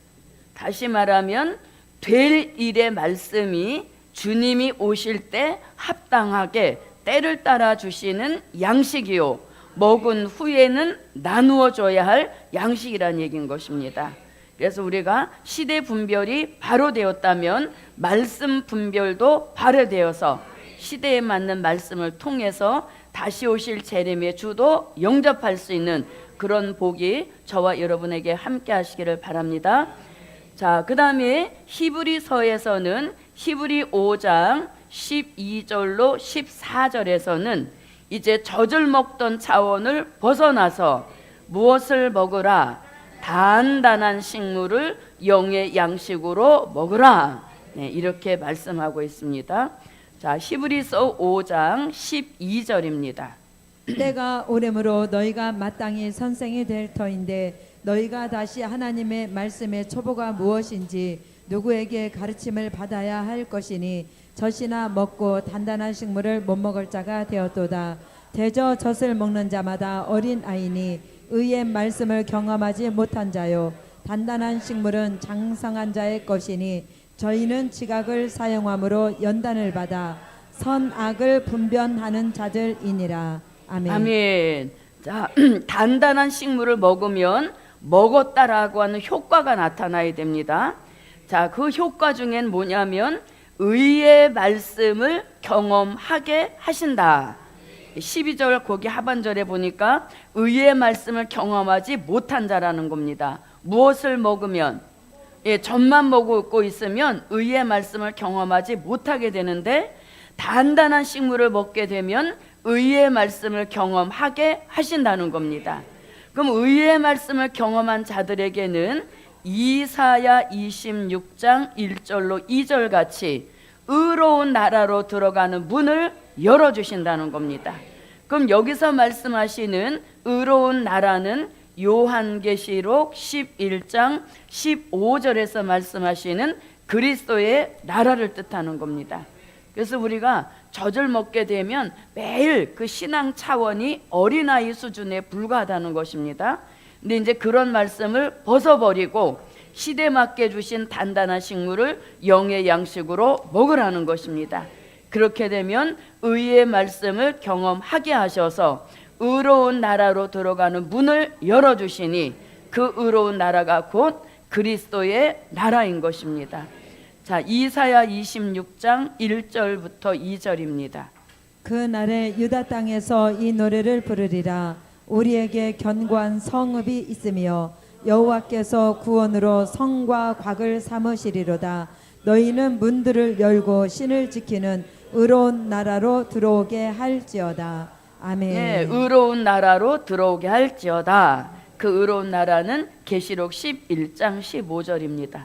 다시 말하면 될 일의 말씀이 주님이 오실 때 합당하게 때를 따라 주시는 양식이요, 먹은 후에는 나누어 줘야 할 양식이라는 얘기인 것입니다. 그래서 우리가 시대 분별이 바로 되었다면 말씀 분별도 바로 되어서 시대에 맞는 말씀을 통해서 다시 오실 재림의 주도 영접할 수 있는 그런 복이 저와 여러분에게 함께 하시기를 바랍니다. 자, 그 다음에 히브리서에서는 히브리 5장 12절로 14절에서는 이제 젖을 먹던 차원을 벗어나서 무엇을 먹으라? 단단한 식물을 영의 양식으로 먹으라. 네, 이렇게 말씀하고 있습니다. 자, 히브리서 5장 12절입니다. 때가 오래므로 너희가 마땅히 선생이 될 터인데 너희가 다시 하나님의 말씀의 초보가 무엇인지 누구에게 가르침을 받아야 할 것이니 젖이나 먹고 단단한 식물을 못 먹을 자가 되었도다. 대저 젖을 먹는 자마다 어린 아이니 의의 말씀을 경험하지 못한 자요, 단단한 식물은 장성한 자의 것이니 저희는 지각을 사용함으로 연단을 받아 선악을 분별하는 자들이니라. 아멘. 아멘. 자, 단단한 식물을 먹으면 먹었다라고 하는 효과가 나타나야 됩니다. 자, 그 효과 중엔 뭐냐면 의의 말씀을 경험하게 하신다. 12절 거기 하반절에 보니까 의의 말씀을 경험하지 못한 자라는 겁니다. 무엇을 먹으면, 젖만 먹고 있으면 의의 말씀을 경험하지 못하게 되는데 단단한 식물을 먹게 되면 의의 말씀을 경험하게 하신다는 겁니다. 그럼 의의 말씀을 경험한 자들에게는 이사야 26장 1절로 2절 같이 의로운 나라로 들어가는 문을 열어주신다는 겁니다. 그럼 여기서 말씀하시는 의로운 나라는 요한계시록 11장 15절에서 말씀하시는 그리스도의 나라를 뜻하는 겁니다. 그래서 우리가 젖을 먹게 되면 매일 그 신앙 차원이 어린아이 수준에 불과하다는 것입니다. 근데 이제 그런 말씀을 벗어버리고 시대 맞게 주신 단단한 식물을 영의 양식으로 먹으라는 것입니다. 그렇게 되면 의의 말씀을 경험하게 하셔서 의로운 나라로 들어가는 문을 열어주시니 그 의로운 나라가 곧 그리스도의 나라인 것입니다. 자, 이사야 26장 1절부터 2절입니다. 그 날에 유다 땅에서 이 노래를 부르리라. 우리에게 견고한 성읍이 있으며 여호와께서 구원으로 성과 곽을 삼으시리로다. 너희는 문들을 열고 신을 지키는 의로운 나라로 들어오게 할지어다. 아멘. 네, 의로운 나라로 들어오게 할지어다. 그 의로운 나라는 계시록 11장 15절입니다.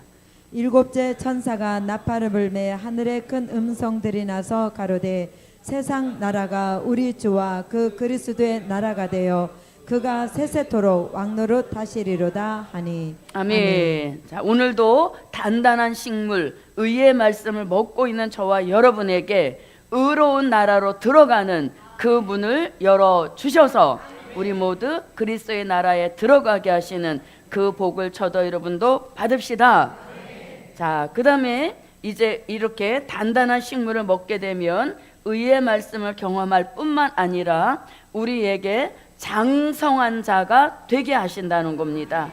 일곱째 천사가 나팔을 불매 하늘에 큰 음성들이 나서 가로되 세상 나라가 우리 주와 그 그리스도의 나라가 되어 그가 세세토록 왕노릇 하시리로다 하니. 아멘. 자, 오늘도 단단한 식물 의의 말씀을 먹고 있는 저와 여러분에게 의로운 나라로 들어가는 그 문을 열어 주셔서 우리 모두 그리스도의 나라에 들어가게 하시는 그 복을 저도 여러분도 받읍시다. 자, 그 다음에 이제 이렇게 단단한 식물을 먹게 되면 의의 말씀을 경험할 뿐만 아니라 우리에게 장성한 자가 되게 하신다는 겁니다.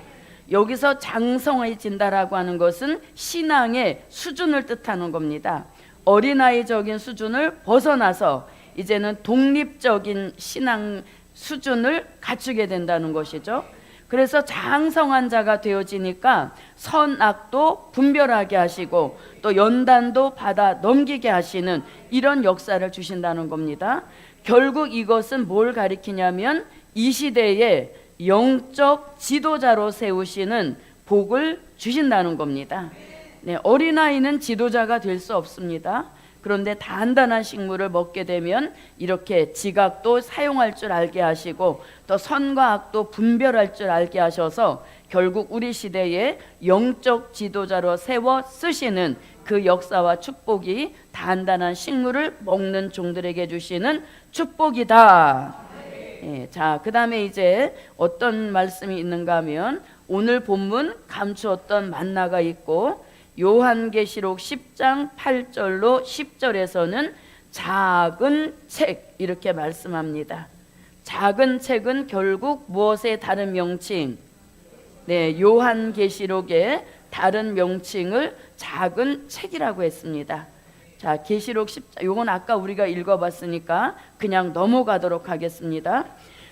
여기서 장성해진다라고 하는 것은 신앙의 수준을 뜻하는 겁니다. 어린아이적인 수준을 벗어나서 이제는 독립적인 신앙 수준을 갖추게 된다는 것이죠. 그래서 장성한 자가 되어지니까 선악도 분별하게 하시고 또 연단도 받아 넘기게 하시는 이런 역사를 주신다는 겁니다. 결국 이것은 뭘 가리키냐면 이 시대에 영적 지도자로 세우시는 복을 주신다는 겁니다. 네, 어린아이는 지도자가 될 수 없습니다. 그런데 단단한 식물을 먹게 되면 이렇게 지각도 사용할 줄 알게 하시고 또 선과 악도 분별할 줄 알게 하셔서 결국 우리 시대에 영적 지도자로 세워 쓰시는 그 역사와 축복이 단단한 식물을 먹는 종들에게 주시는 축복이다. 예, 자, 그 다음에 이제 어떤 말씀이 있는가 하면 오늘 본문 감추었던 만나가 있고 요한계시록 10장 8절로 10절에서는 작은 책 이렇게 말씀합니다. 작은 책은 결국 무엇의 다른 명칭? 네, 요한계시록의 다른 명칭을 작은 책이라고 했습니다. 자, 계시록 10장 요건 아까 우리가 읽어봤으니까 그냥 넘어가도록 하겠습니다.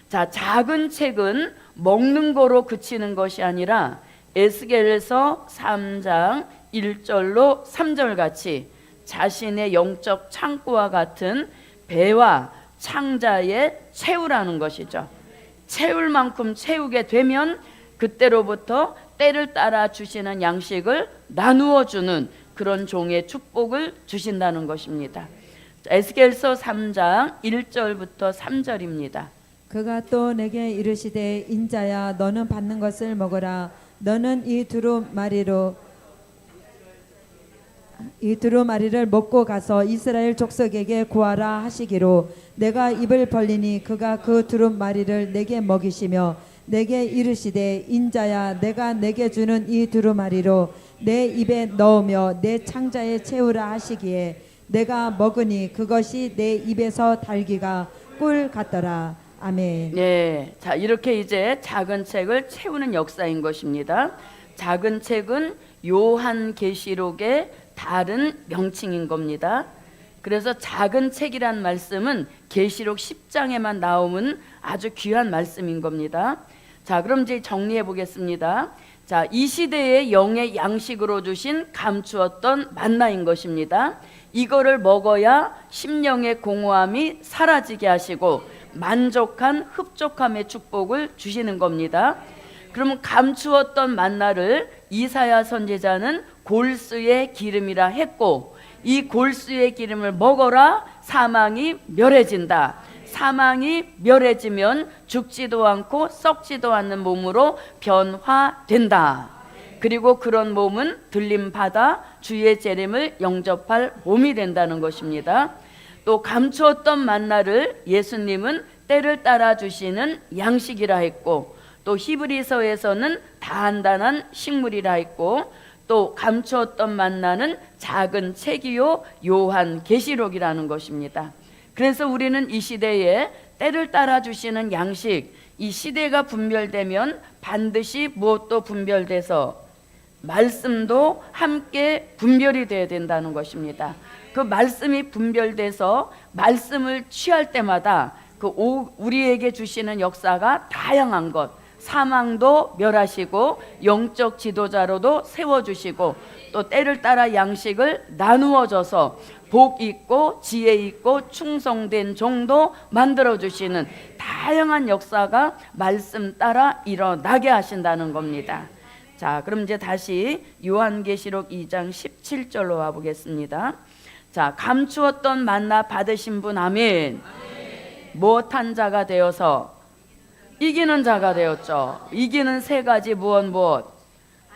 자, 작은 책은 먹는 거로 그치는 것이 아니라 에스겔서 3장 1절로 3절 같이 자신의 영적 창고와 같은 배와 창자에 채우라는 것이죠. 채울 만큼 채우게 되면 그때로부터 때를 따라 주시는 양식을 나누어 주는 그런 종의 축복을 주신다는 것입니다. 에스겔서 3장 1절부터 3절입니다. 그가 또 내게 이르시되 인자야 너는 받는 것을 먹어라. 너는 이 두루마리를 먹고 가서 이스라엘 족속에게 구하라 하시기로 내가 입을 벌리니 그가 그 두루마리를 내게 먹이시며 내게 이르시되 인자야 내가 내게 주는 이 두루마리로 내 입에 넣으며 내 창자에 채우라 하시기에 내가 먹으니 그것이 내 입에서 달기가 꿀 같더라. 아멘. 네, 자 이렇게 이제 작은 책을 채우는 역사인 것입니다. 작은 책은 요한계시록의 다른 명칭인 겁니다. 그래서 작은 책이란 말씀은 계시록 10장에만 나오는 아주 귀한 말씀인 겁니다. 자, 그럼 이제 정리해 보겠습니다. 자, 이 시대의 영의 양식으로 주신 감추었던 만나인 것입니다. 이거를 먹어야 심령의 공허함이 사라지게 하시고 만족한 흡족함의 축복을 주시는 겁니다. 그러면 감추었던 만나를 이사야 선지자는 골수의 기름이라 했고, 이 골수의 기름을 먹어라 사망이 멸해진다. 사망이 멸해지면 죽지도 않고 썩지도 않는 몸으로 변화된다. 그리고 그런 몸은 들림받아 주의 재림을 영접할 몸이 된다는 것입니다. 또 감추었던 만나를 예수님은 때를 따라 주시는 양식이라 했고, 또 히브리서에서는 단단한 식물이라 했고, 또 감추었던 만나는 작은 책이요 요한계시록이라는 것입니다. 그래서 우리는 이 시대에 때를 따라 주시는 양식, 이 시대가 분별되면 반드시 무엇도 분별돼서 말씀도 함께 분별이 되어야 된다는 것입니다. 그 말씀이 분별돼서 말씀을 취할 때마다 우리에게 주시는 역사가 다양한 것, 사망도 멸하시고 영적 지도자로도 세워주시고, 또 때를 따라 양식을 나누어 줘서 복 있고 지혜 있고 충성된 종도 만들어주시는 다양한 역사가 말씀 따라 일어나게 하신다는 겁니다. 자, 그럼 이제 다시 요한계시록 2장 17절로 와보겠습니다. 자, 감추었던 만나 받으신 분 아멘. 못한 자가 되어서 이기는 자가 되었죠. 이기는 세 가지 무엇?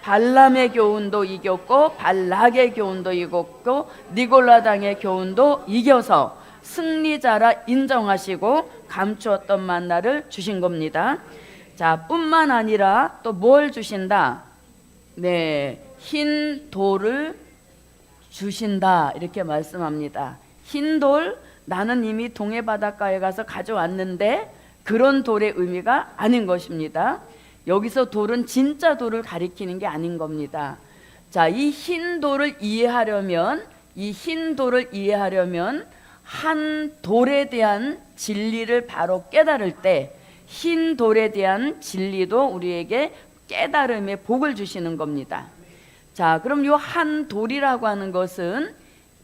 발람의 교훈도 이겼고, 발락의 교훈도 이겼고, 니골라당의 교훈도 이겨서 승리자라 인정하시고 감추었던 만나를 주신 겁니다. 자, 뿐만 아니라 또 뭘 주신다? 네, 흰 돌을 주신다 이렇게 말씀합니다. 흰 돌, 나는 이미 동해 바닷가에 가서 가져왔는데 그런 돌의 의미가 아닌 것입니다. 여기서 돌은 진짜 돌을 가리키는 게 아닌 겁니다. 자, 이 흰 돌을 이해하려면 한 돌에 대한 진리를 바로 깨달을 때 흰 돌에 대한 진리도 우리에게 깨달음의 복을 주시는 겁니다. 자, 그럼 이 한 돌이라고 하는 것은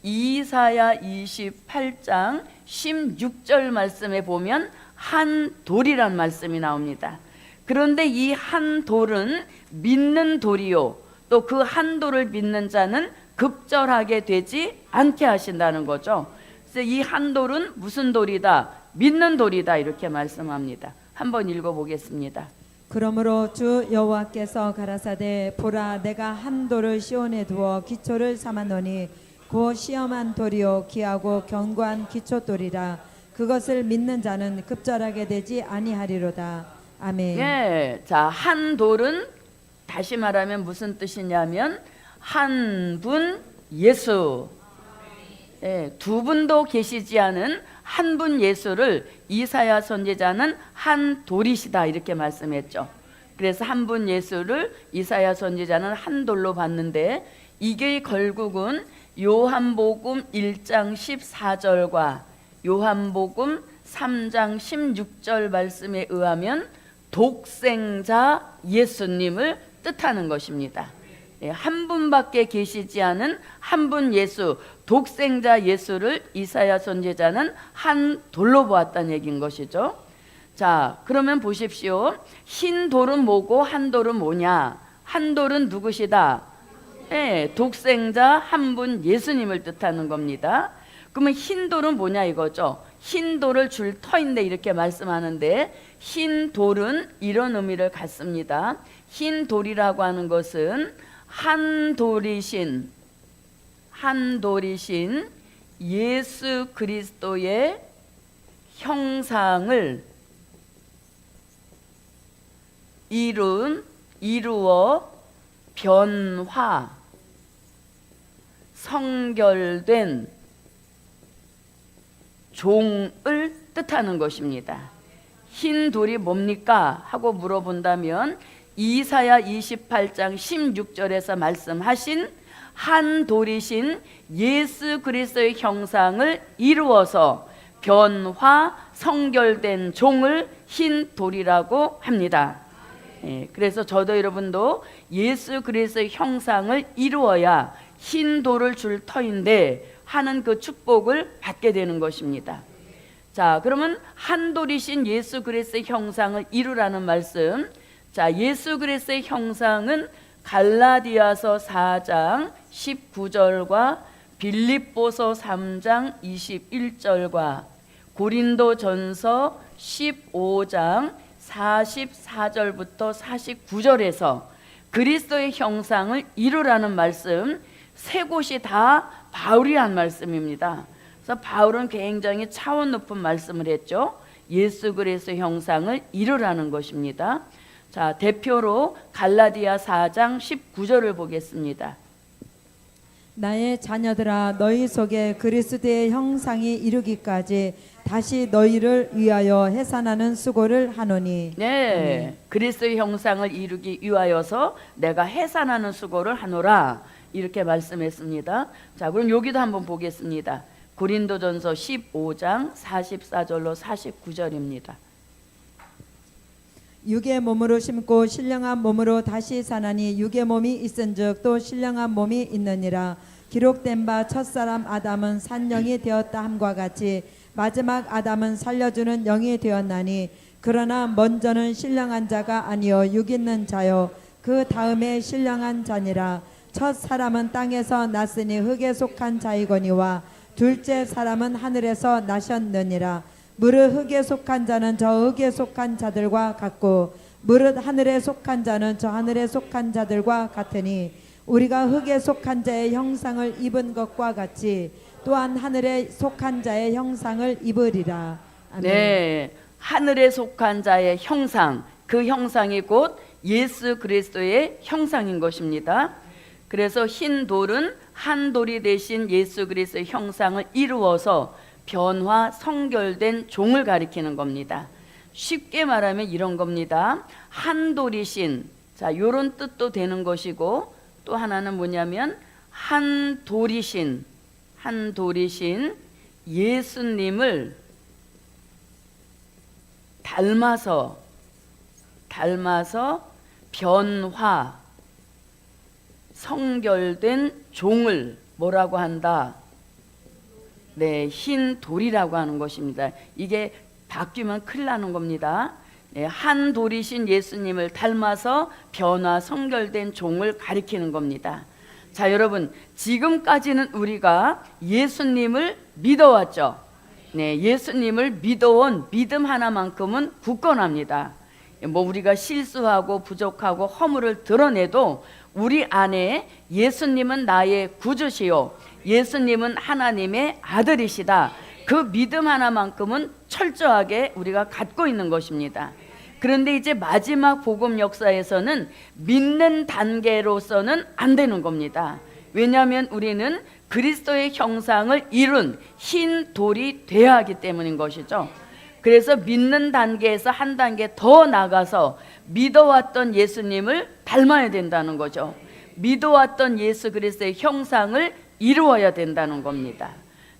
이사야 28장 16절 말씀에 보면 한 돌이란 말씀이 나옵니다. 그런데 이 한 돌은 믿는 돌이요, 또 그 한 돌을 믿는 자는 급절하게 되지 않게 하신다는 거죠. 그래서 이 한 돌은 무슨 돌이다? 믿는 돌이다 이렇게 말씀합니다. 한번 읽어보겠습니다. 그러므로 주 여호와께서 가라사대 보라 내가 한 돌을 시온에 두어 기초를 삼았노니 곧 시험한 돌이요 귀하고 견고한 기초돌이라 그것을 믿는 자는 급절하게 되지 아니하리로다. 아멘. 예, 자, 한 돌은 다시 말하면 무슨 뜻이냐면 한 분 예수. 예, 두 분도 계시지 않은 한 분 예수를 이사야 선지자는 한 돌이시다 이렇게 말씀했죠. 그래서 한 분 예수를 이사야 선지자는 한 돌로 봤는데, 이게 결국은 요한복음 1장 14절과 요한복음 3장 16절 말씀에 의하면 독생자 예수님을 뜻하는 것입니다. 한 분밖에 계시지 않은 한 분 예수, 독생자 예수를 이사야 선지자는 한 돌로 보았다는 얘기인 것이죠. 자, 그러면 보십시오. 흰 돌은 뭐고 한 돌은 뭐냐? 한 돌은 누구시다? 독생자 한 분 예수님을 뜻하는 겁니다. 그러면 흰 돌은 뭐냐 이거죠. 흰 돌을 줄 터인데 이렇게 말씀하는데, 흰 돌은 이런 의미를 갖습니다. 흰 돌이라고 하는 것은 한 돌이신 예수 그리스도의 형상을 이루어 변화 성결된 종을 뜻하는 것입니다. 흰 돌이 뭡니까? 하고 물어본다면 이사야 28장 16절에서 말씀하신 한 돌이신 예수 그리스도의 형상을 이루어서 변화 성결된 종을 흰 돌이라고 합니다. 그래서 저도 여러분도 예수 그리스도의 형상을 이루어야 흰 돌을 줄 터인데 하는 그 축복을 받게 되는 것입니다. 자, 그러면 한 돌이신 예수 그리스도의 형상을 이루라는 말씀. 자, 예수 그리스도의 형상은 갈라디아서 4장 19절과 빌립보서 3장 21절과 고린도전서 15장 44절부터 49절에서 그리스도의 형상을 이루라는 말씀 세 곳이 다 바울이 한 말씀입니다. 그래서 바울은 굉장히 차원 높은 말씀을 했죠. 예수 그리스도의 형상을 이루라는 것입니다. 자, 대표로 갈라디아 4장 19절을 보겠습니다. 나의 자녀들아 너희 속에 그리스도의 형상이 이루기까지 다시 너희를 위하여 해산하는 수고를 하노니. 네, 그리스도의 형상을 이루기 위하여서 내가 해산하는 수고를 하노라 이렇게 말씀했습니다. 자, 그럼 여기도 한번 보겠습니다. 고린도전서 15장 44절로 49절입니다. 육의 몸으로 심고 신령한 몸으로 다시 사나니 육의 몸이 있은즉 또 신령한 몸이 있느니라. 기록된 바 첫사람 아담은 산영이 되었다 함과 같이 마지막 아담은 살려주는 영이 되었나니 그러나 먼저는 신령한 자가 아니요 육 있는 자요 그 다음에 신령한 자니라. 첫 사람은 땅에서 났으니 흙에 속한 자이거니와 둘째 사람은 하늘에서 나셨느니라. 무릇 흙에 속한 자는 저 흙에 속한 자들과 같고 무릇 하늘에 속한 자는 저 하늘에 속한 자들과 같으니 우리가 흙에 속한 자의 형상을 입은 것과 같이 또한 하늘에 속한 자의 형상을 입으리라. 아멘. 네, 하늘에 속한 자의 형상, 그 형상이 곧 예수 그리스도의 형상인 것입니다. 그래서 흰 돌은 한 돌이 되신 예수 그리스도의 형상을 이루어서 변화 성결된 종을 가리키는 겁니다. 쉽게 말하면 이런 겁니다. 한 돌이신, 자, 요런 뜻도 되는 것이고 또 하나는 뭐냐면 한 돌이신 예수님을 닮아서 변화 성결된 종을 뭐라고 한다? 네, 흰 돌이라고 하는 것입니다. 이게 바뀌면 큰일 나는 겁니다. 네, 한 돌이신 예수님을 닮아서 변화 성결된 종을 가리키는 겁니다. 자, 여러분, 지금까지는 우리가 예수님을 믿어왔죠. 네, 예수님을 믿어온 믿음 하나만큼은 굳건합니다. 뭐 우리가 실수하고 부족하고 허물을 드러내도 우리 안에 예수님은 나의 구주시요 예수님은 하나님의 아들이시다. 그 믿음 하나만큼은 철저하게 우리가 갖고 있는 것입니다. 그런데 이제 마지막 복음 역사에서는 믿는 단계로서는 안 되는 겁니다. 왜냐하면 우리는 그리스도의 형상을 이룬 흰 돌이 되어야 하기 때문인 것이죠. 그래서 믿는 단계에서 한 단계 더 나가서 믿어왔던 예수님을 닮아야 된다는 거죠. 믿어왔던 예수 그리스도의 형상을 이루어야 된다는 겁니다.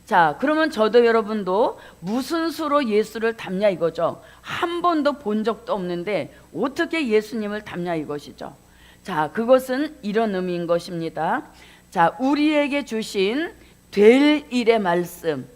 자, 그러면 저도 여러분도 무슨 수로 예수를 닮냐 이거죠. 한 번도 본 적도 없는데 어떻게 예수님을 닮냐 이것이죠. 자, 그것은 이런 의미인 것입니다. 자, 우리에게 주신 될 일의 말씀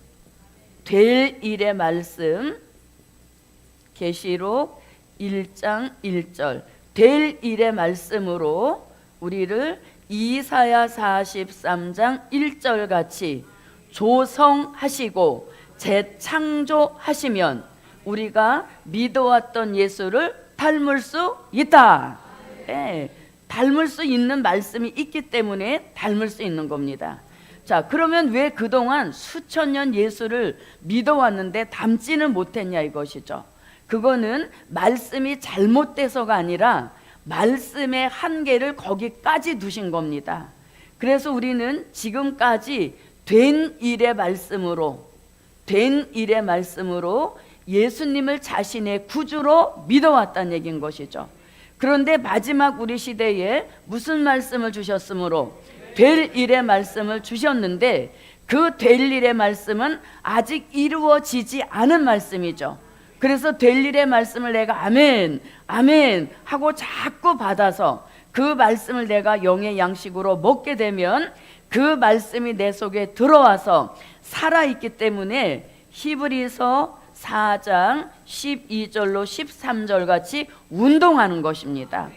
계시록 1장 1절 될 일의 말씀으로 우리를 이사야 43장 1절 같이 조성하시고 재창조하시면 우리가 믿어왔던 예수를 닮을 수 있다. 네, 닮을 수 있는 말씀이 있기 때문에 닮을 수 있는 겁니다. 자, 그러면 왜 그동안 수천 년 예수를 믿어왔는데 닮지는 못했냐 이것이죠. 그거는 말씀이 잘못돼서가 아니라 말씀의 한계를 거기까지 두신 겁니다. 그래서 우리는 지금까지 된 일의 말씀으로 예수님을 자신의 구주로 믿어왔다는 얘기인 것이죠. 그런데 마지막 우리 시대에 무슨 말씀을 주셨으므로 될 일의 말씀을 주셨는데 그 될 일의 말씀은 아직 이루어지지 않은 말씀이죠. 그래서 될 일의 말씀을 내가 아멘 아멘 하고 자꾸 받아서 그 말씀을 내가 영의 양식으로 먹게 되면 그 말씀이 내 속에 들어와서 살아있기 때문에 히브리서 4장 12절로 13절 같이 운동하는 것입니다.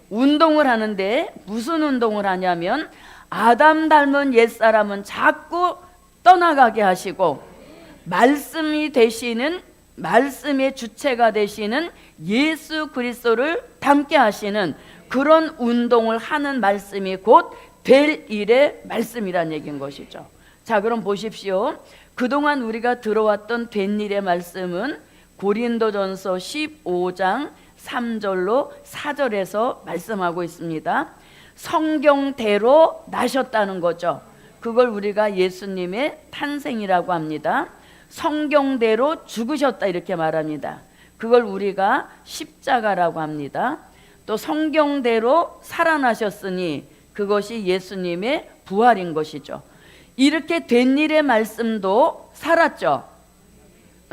운동을 하는데 무슨 운동을 하냐면 아담 닮은 옛사람은 자꾸 떠나가게 하시고 말씀이 되시는, 말씀의 주체가 되시는 예수 그리스도를 닮게 하시는 그런 운동을 하는 말씀이 곧 될 일의 말씀이란 얘기인 것이죠. 자, 그럼 보십시오. 그동안 우리가 들어왔던 된 일의 말씀은 고린도전서 15장 3절로 4절에서 말씀하고 있습니다. 성경대로 나셨다는 거죠. 그걸 우리가 예수님의 탄생이라고 합니다. 성경대로 죽으셨다 이렇게 말합니다. 그걸 우리가 십자가라고 합니다. 또 성경대로 살아나셨으니 그것이 예수님의 부활인 것이죠. 이렇게 된 일의 말씀도 살았죠.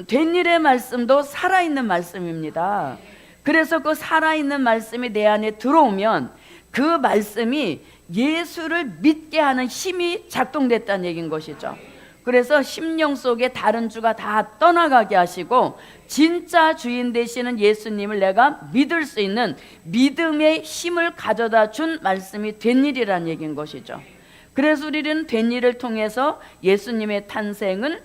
된 일의 말씀도 살아있는 말씀입니다. 그래서 그 살아있는 말씀이 내 안에 들어오면 그 말씀이 예수를 믿게 하는 힘이 작동됐다는 얘기인 것이죠. 그래서 심령 속에 다른 주가 다 떠나가게 하시고 진짜 주인 되시는 예수님을 내가 믿을 수 있는 믿음의 힘을 가져다 준 말씀이 된 일이라는 얘기인 것이죠. 그래서 우리는 된 일을 통해서 예수님의 탄생은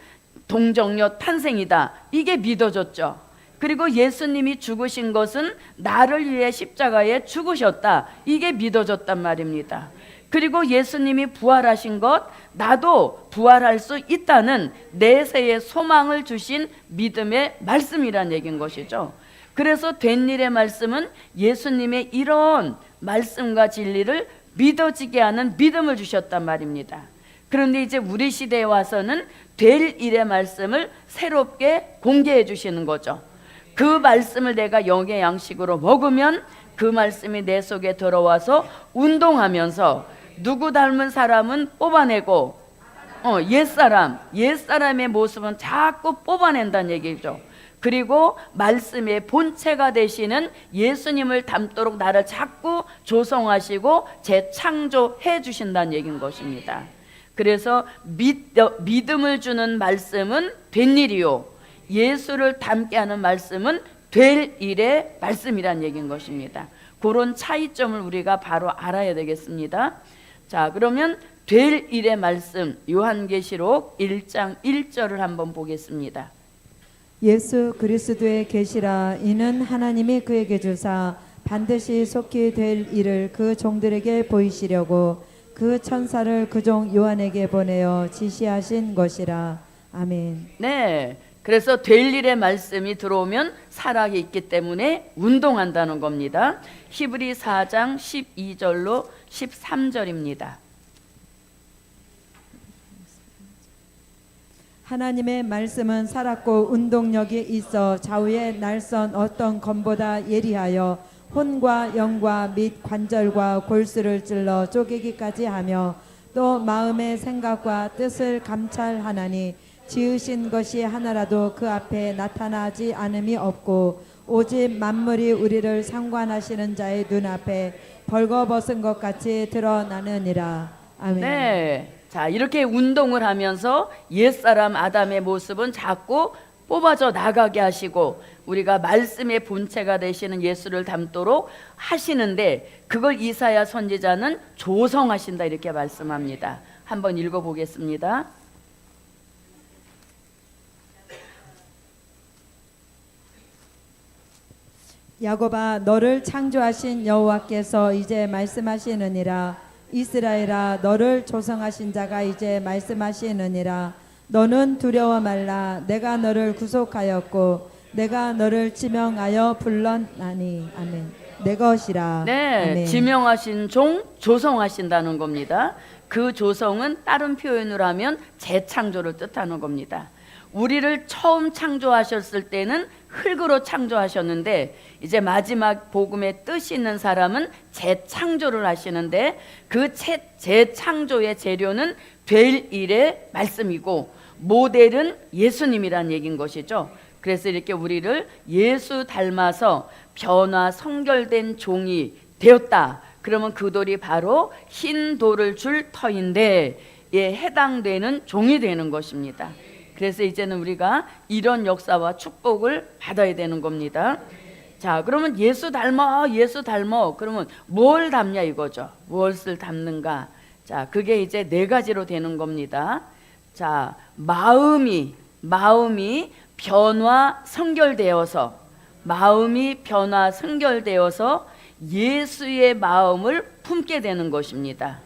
동정녀 탄생이다, 이게 믿어졌죠. 그리고 예수님이 죽으신 것은 나를 위해 십자가에 죽으셨다, 이게 믿어졌단 말입니다. 그리고 예수님이 부활하신 것, 나도 부활할 수 있다는 내세의 소망을 주신 믿음의 말씀이란 얘기인 것이죠. 그래서 된 일의 말씀은 예수님의 이런 말씀과 진리를 믿어지게 하는 믿음을 주셨단 말입니다. 그런데 이제 우리 시대에 와서는 될 일의 말씀을 새롭게 공개해 주시는 거죠. 그 말씀을 내가 영의 양식으로 먹으면 그 말씀이 내 속에 들어와서 운동하면서 누구 닮은 사람은 뽑아내고 옛사람의 모습은 자꾸 뽑아낸다는 얘기죠. 그리고 말씀의 본체가 되시는 예수님을 닮도록 나를 자꾸 조성하시고 재창조해 주신다는 얘기인 것입니다. 그래서 믿음을 주는 말씀은 된 일이요, 예수를 닮게 하는 말씀은 될 일의 말씀이란 얘기인 것입니다. 그런 차이점을 우리가 바로 알아야 되겠습니다. 자, 그러면 될 일의 말씀, 요한계시록 1장 1절을 한번 보겠습니다. 예수 그리스도의 계시라. 이는 하나님이 그에게 주사 반드시 속히 될 일을 그 종들에게 보이시려고 그 천사를 그 종 요한에게 보내어 지시하신 것이라. 아멘. 네, 그래서 될 일의 말씀이 들어오면 살아 있기 때문에 운동한다는 겁니다. 히브리 4장 12절로 13절입니다. 하나님의 말씀은 살았고 운동력이 있어 좌우의 날선 어떤 검보다 예리하여 혼과 영과 및 관절과 골수를 찔러 쪼개기까지 하며 또 마음의 생각과 뜻을 감찰하나니 지으신 것이 하나라도 그 앞에 나타나지 않음이 없고 오직 만물이 우리를 상관하시는 자의 눈앞에 벌거벗은 것 같이 드러나느니라. 아멘. 네, 자, 이렇게 운동을 하면서 옛사람 아담의 모습은 자꾸 뽑아져 나가게 하시고 우리가 말씀의 본체가 되시는 예수를 닮도록 하시는데 그걸 이사야 선지자는 조성하신다 이렇게 말씀합니다. 한번 읽어보겠습니다. 야곱아, 너를 창조하신 여호와께서 이제 말씀하시느니라. 이스라엘아, 너를 조성하신 자가 이제 말씀하시느니라. 너는 두려워 말라. 내가 너를 구속하였고 내가 너를 지명하여 불렀나니. 아멘. 내 것이라. 네, 아멘. 지명하신 종, 조성하신다는 겁니다. 그 조성은 다른 표현으로 하면 재창조를 뜻하는 겁니다. 우리를 처음 창조하셨을 때는 흙으로 창조하셨는데 이제 마지막 복음의 뜻이 있는 사람은 재창조를 하시는데 그 재창조의 재료는 될 일의 말씀이고 모델은 예수님이란 얘기인 것이죠. 그래서 이렇게 우리를 예수 닮아서 변화 성결된 종이 되었다. 그러면 그 돌이 바로 흰 돌을 줄 터인데 해당되는 종이 되는 것입니다. 그래서 이제는 우리가 이런 역사와 축복을 받아야 되는 겁니다. 자, 그러면 예수 닮아, 예수 닮아. 그러면 뭘 닮냐 이거죠. 무엇을 닮는가? 자, 그게 이제 네 가지로 되는 겁니다. 자, 마음이 변화 성결되어서 예수의 마음을 품게 되는 것입니다.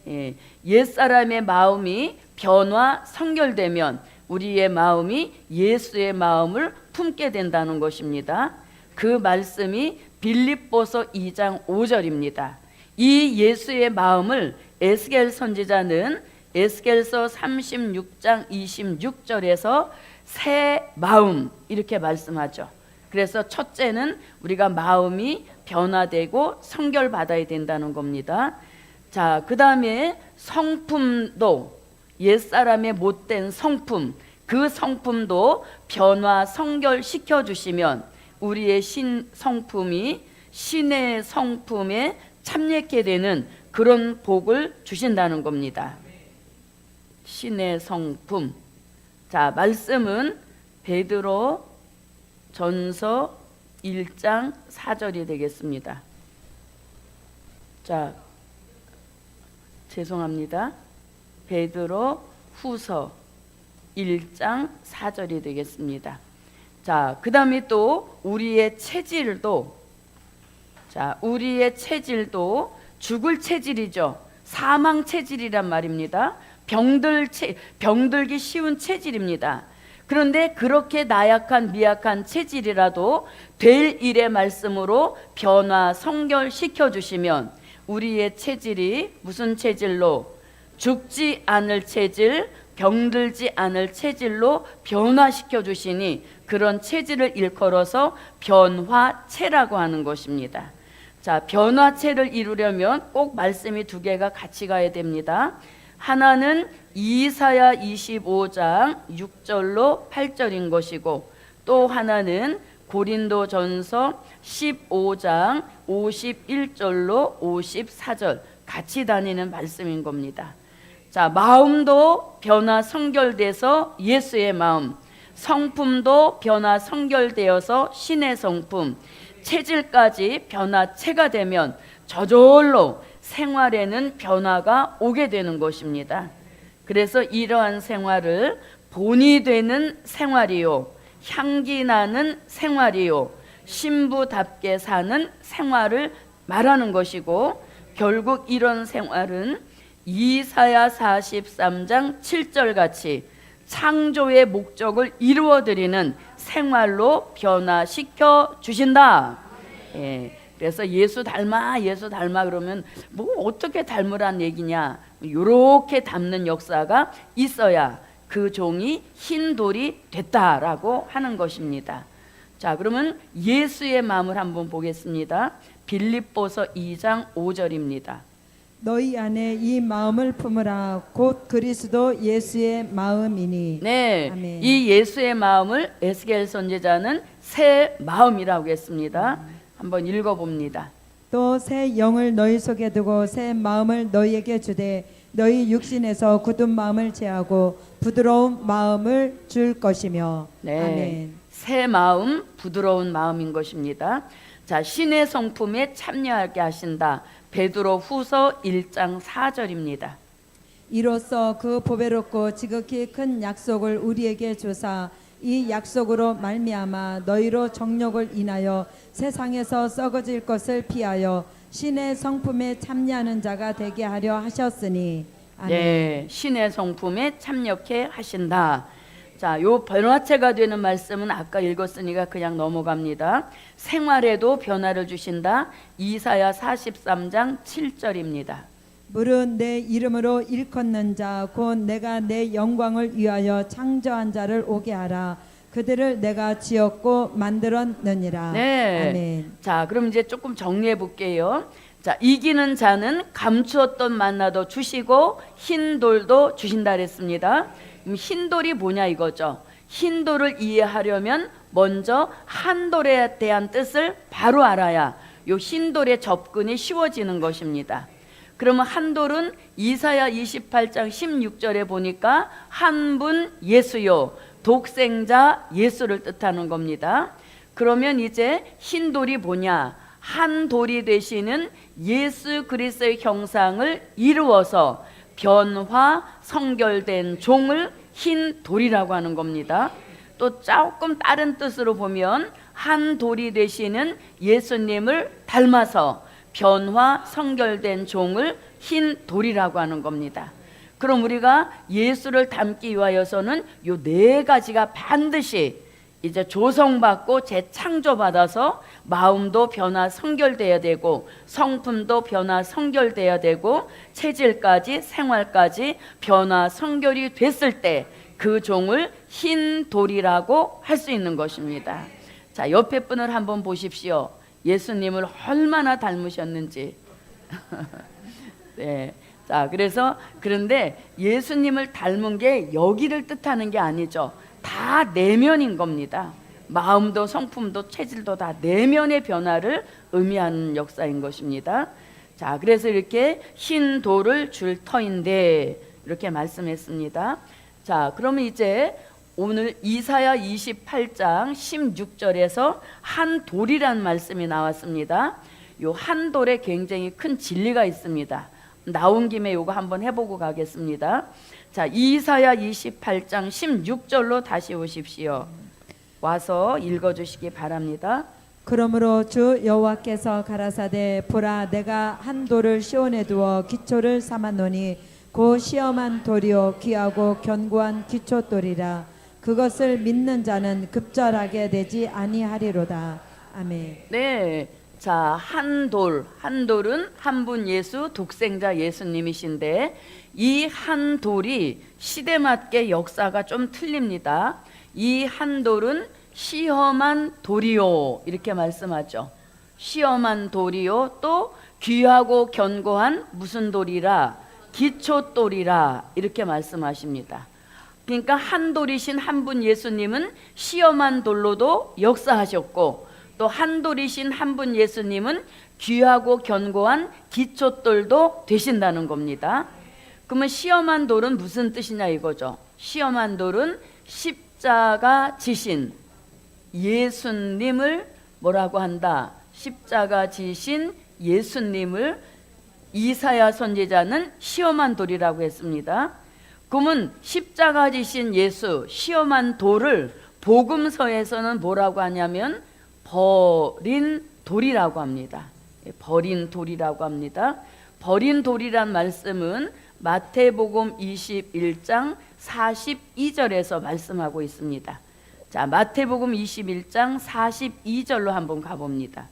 예, 옛사람의 마음이 변화 성결되면 우리의 마음이 예수의 마음을 품게 된다는 것입니다. 그 말씀이 빌립보서 2장 5절입니다. 이 예수의 마음을 에스겔 선지자는 에스겔서 36장 26절에서 새 마음 이렇게 말씀하죠. 그래서 첫째는 우리가 마음이 변화되고 성결받아야 된다는 겁니다. 자, 그 다음에 성품도, 옛사람의 못된 성품, 그 성품도 변화 성결시켜 주시면 우리의 성품이 신의 성품에 참여하게 되는 그런 복을 주신다는 겁니다. 신의 성품. 자, 말씀은 베드로 전서 1장 4절이 되겠습니다. 자, 죄송합니다. 베드로 후서 1장 4절이 되겠습니다. 자, 그 다음에 또 우리의 체질도, 죽을 체질이죠. 사망 체질이란 말입니다. 병들기 쉬운 체질입니다. 그런데 그렇게 나약한 미약한 체질이라도 될 일의 말씀으로 변화 성결시켜 주시면 우리의 체질이 무슨 체질로? 죽지 않을 체질, 병들지 않을 체질로 변화시켜 주시니 그런 체질을 일컬어서 변화체라고 하는 것입니다. 자, 변화체를 이루려면 꼭 말씀이 두 개가 같이 가야 됩니다. 하나는 이사야 25장 6절로 8절인 것이고, 또 하나는 고린도전서 15장 51절로 54절 같이 다니는 말씀인 겁니다. 자, 마음도 변화 성결돼서 예수의 마음, 성품도 변화 성결되어서 신의 성품, 체질까지 변화체가 되면 저절로 생활에는 변화가 오게 되는 것입니다. 그래서 이러한 생활을 본이 되는 생활이요, 향기 나는 생활이요, 신부답게 사는 생활을 말하는 것이고, 결국 이런 생활은 이사야 43장 7절 같이 창조의 목적을 이루어드리는 생활로 변화시켜 주신다. 예, 그래서 예수 닮아 그러면 뭐 어떻게 닮으란 얘기냐, 이렇게 닮는 역사가 있어야 그 종이 흰 돌이 됐다라고 하는 것입니다. 자, 그러면 예수의 마음을 한번 보겠습니다. 빌립보서 2장 5절입니다. 너희 안에 이 마음을 품으라. 곧 그리스도 예수의 마음이니. 네, 아멘. 이 예수의 마음을 에스겔 선지자는 새 마음이라고 했습니다. 한번 읽어봅니다. 또 새 영을 너희 속에 두고 새 마음을 너희에게 주되 너희 육신에서 굳은 마음을 제하고 부드러운 마음을 줄 것이며. 네, 아멘. 새 마음, 부드러운 마음인 것입니다. 자, 신의 성품에 참여하게 하신다. 베드로 후서 1장 4절입니다. 이로써 그 보배롭고 지극히 큰 약속을 우리에게 주사 이 약속으로 말미암아 너희로 정욕을 인하여 세상에서 썩어질 것을 피하여 신의 성품에 참여하는 자가 되게 하려 하셨으니. 아멘. 네, 신의 성품에 참여케 하신다. 자, 요 변화체가 되는 말씀은 아까 읽었으니까 그냥 넘어갑니다. 생활에도 변화를 주신다. 이사야 43장 7절입니다. 무릇 내 이름으로 일컫는 자 곧 내가 내 영광을 위하여 창조한 자를 오게 하라. 그들을 내가 지었고 만들었느니라. 네. 아멘. 자, 그럼 이제 조금 정리해 볼게요. 자, 이기는 자는 감추었던 만나도 주시고 흰 돌도 주신다 그랬습니다. 그럼 흰 돌이 뭐냐 이거죠. 흰 돌을 이해하려면 먼저 한 돌에 대한 뜻을 바로 알아야 요 흰 돌의 접근이 쉬워지는 것입니다. 그러면 한 돌은 이사야 28장 16절에 보니까 한 분 예수요, 독생자 예수를 뜻하는 겁니다. 그러면 이제 흰 돌이 뭐냐? 한 돌이 되시는 예수 그리스도의 형상을 이루어서 변화 성결된 종을 흰 돌이라고 하는 겁니다. 또 조금 다른 뜻으로 보면 한 돌이 되시는 예수님을 닮아서 변화 성결된 종을 흰 돌이라고 하는 겁니다. 그럼 우리가 예수를 닮기 위하여서는 요 네 가지가 반드시 이제 조성받고 재창조받아서 마음도 변화 성결돼야 되고 성품도 변화 성결돼야 되고 체질까지 생활까지 변화 성결이 됐을 때 그 종을 흰 돌이라고 할 수 있는 것입니다. 자, 옆에 분을 한번 보십시오. 예수님을 얼마나 닮으셨는지. 네. 자, 그런데 예수님을 닮은 게 여기를 뜻하는 게 아니죠. 다 내면인 겁니다. 마음도 성품도 체질도 다 내면의 변화를 의미하는 역사인 것입니다. 자, 그래서 이렇게 흰 돌을 줄 터인데 이렇게 말씀했습니다. 자, 그러면 이제 오늘 이사야 28장 16절에서 한 돌이란 말씀이 나왔습니다. 요 한 돌에 굉장히 큰 진리가 있습니다. 나온 김에 요거 한번 해보고 가겠습니다. 자, 이사야 28장 16절로 다시 오십시오. 와서 읽어주시기 바랍니다. 그러므로 주 여호와께서 가라사대 보라 내가 한 돌을 시온에 두어 기초를 삼았노니 고 시험한 돌이요 귀하고 견고한 기초돌이라 그것을 믿는 자는 급절하게 되지 아니하리로다. 아멘. 네. 자, 한 돌은 한 분 예수 독생자 예수님이신데 이 한 돌이 시대맞게 역사가 좀 틀립니다. 이 한 돌은 시험한 돌이요 이렇게 말씀하죠. 시험한 돌이요 또 귀하고 견고한 무슨 돌이라 기초돌이라 이렇게 말씀하십니다. 그러니까 한 돌이신 한 분 예수님은 시험한 돌로도 역사하셨고 또 한 돌이신 한 분 예수님은 귀하고 견고한 기초돌도 되신다는 겁니다. 그러면 시험한 돌은 무슨 뜻이냐 이거죠. 시험한 돌은 십자가 지신 예수님을 뭐라고 한다? 십자가 지신 예수님을 이사야 선지자는 시험한 돌이라고 했습니다. 그러면 십자가 지신 예수 시험한 돌을 복음서에서는 뭐라고 하냐면 버린 돌이라고 합니다. 버린 돌이라고 합니다. 버린 돌이란 말씀은 마태복음 21장 42절에서 말씀하고 있습니다. 자, 마태복음 21장 42절로 한번 가봅니다.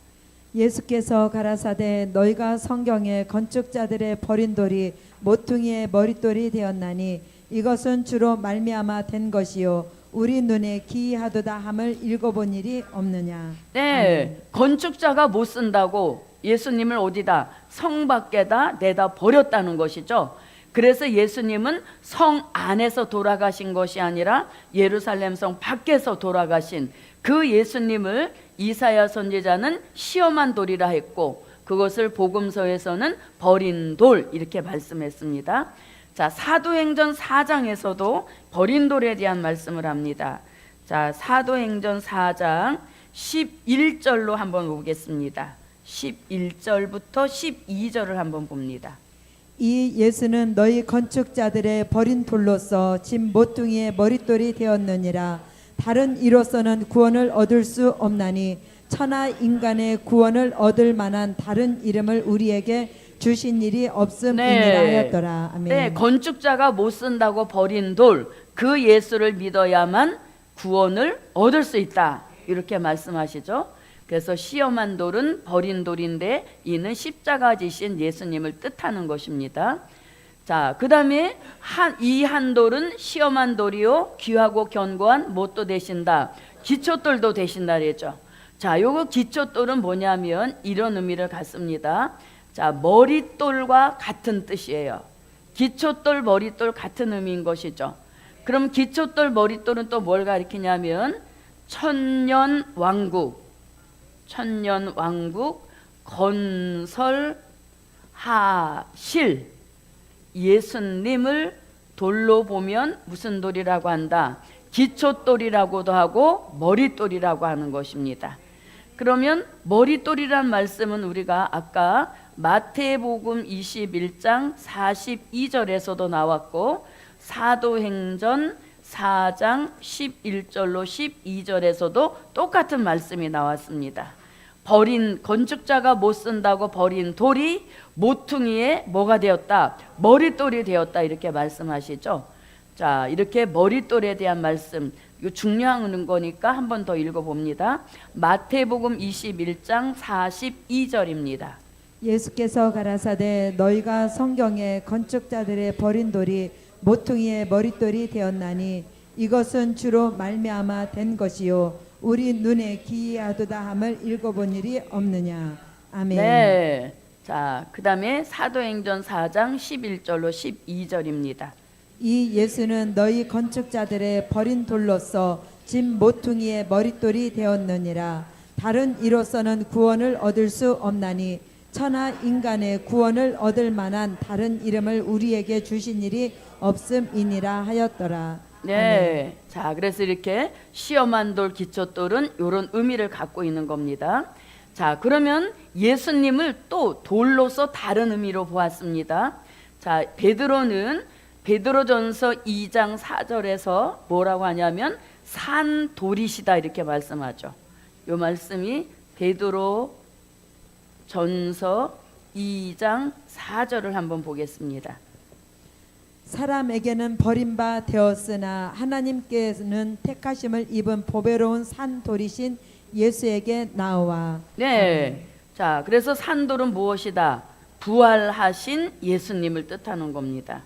예수께서 가라사대 너희가 성경에 건축자들의 버린 돌이 모퉁이의 머릿돌이 되었나니 이것은 주로 말미암아 된 것이요 우리 눈에 기이하도다 함을 읽어본 일이 없느냐. 네, 건축자가 못 쓴다고 예수님을 어디다 성 밖에다 내다 버렸다는 것이죠. 그래서 예수님은 성 안에서 돌아가신 것이 아니라 예루살렘 성 밖에서 돌아가신 그 예수님을 이사야 선지자는 시험한 돌이라 했고 그것을 복음서에서는 버린 돌 이렇게 말씀했습니다. 자, 사도행전 4장에서도 버린 돌에 대한 말씀을 합니다. 자, 사도행전 4장 11절로 한번 보겠습니다. 11절부터 12절을 한번 봅니다. 이 예수는 너희 건축자들의 버린 돌로서 집 모퉁이의 머릿돌이 되었느니라. 다른 이로서는 구원을 얻을 수 없나니 천하 인간의 구원을 얻을 만한 다른 이름을 우리에게 주신 일이 없음이니라 하였더라. 아멘. 네, 건축자가 못 쓴다고 버린 돌, 그 예수를 믿어야만 구원을 얻을 수 있다. 이렇게 말씀하시죠. 그래서 시험한 돌은 버린 돌인데 이는 십자가 지신 예수님을 뜻하는 것입니다. 자, 그 다음에 이 한 돌은 시험한 돌이요 귀하고 견고한 못도 되신다. 기초돌도 되신다 그랬죠. 자, 요거 기초돌은 뭐냐면 이런 의미를 갖습니다. 자, 머릿돌과 같은 뜻이에요. 기초돌, 머릿돌 같은 의미인 것이죠. 그럼 기초돌, 머릿돌은 또 뭘 가리키냐면 천년왕국, 건설하실 예수님을 돌로 보면 무슨 돌이라고 한다? 기초돌이라고도 하고 머릿돌이라고 하는 것입니다. 그러면 머릿돌이란 말씀은 우리가 아까 마태복음 21장 42절에서도 나왔고 사도행전 4장 11절로 12절에서도 똑같은 말씀이 나왔습니다. 버린 건축자가 못 쓴다고 버린 돌이 모퉁이에 뭐가 되었다? 머릿돌이 되었다, 이렇게 말씀하시죠. 자, 이렇게 머릿돌에 대한 말씀, 이거 중요한 거니까 한 번 더 읽어봅니다. 마태복음 21장 42절입니다. 예수께서 가라사대 너희가 성경에 건축자들의 버린 돌이 모퉁이의 머릿돌이 되었나니 이것은 주로 말미암아 된 것이요 우리 눈에 기이하도다 함을 읽어본 일이 없느냐. 아멘. 네. 자, 그 다음에 사도행전 4장 11절로 12절입니다. 이 예수는 너희 건축자들의 버린 돌로서 집 모퉁이의 머릿돌이 되었느니라. 다른 이로서는 구원을 얻을 수 없나니 천하 인간의 구원을 얻을 만한 다른 이름을 우리에게 주신 일이 없음이니라 하였더라. 네. 아멘. 자, 그래서 이렇게 시험한 돌, 기초돌은 이런 의미를 갖고 있는 겁니다. 자, 그러면 예수님을 또 돌로서 다른 의미로 보았습니다. 자, 베드로는 베드로전서 2장 4절에서 뭐라고 하냐면 산돌이시다, 이렇게 말씀하죠. 이 말씀이 베드로전서 2장 4절을 한번 보겠습니다. 사람에게는 버림바 되었으나 하나님께서는 택하심을 입은 보배로운 산돌이신 예수에게 나와. 네. 자, 그래서 산돌은 무엇이다? 부활하신 예수님을 뜻하는 겁니다.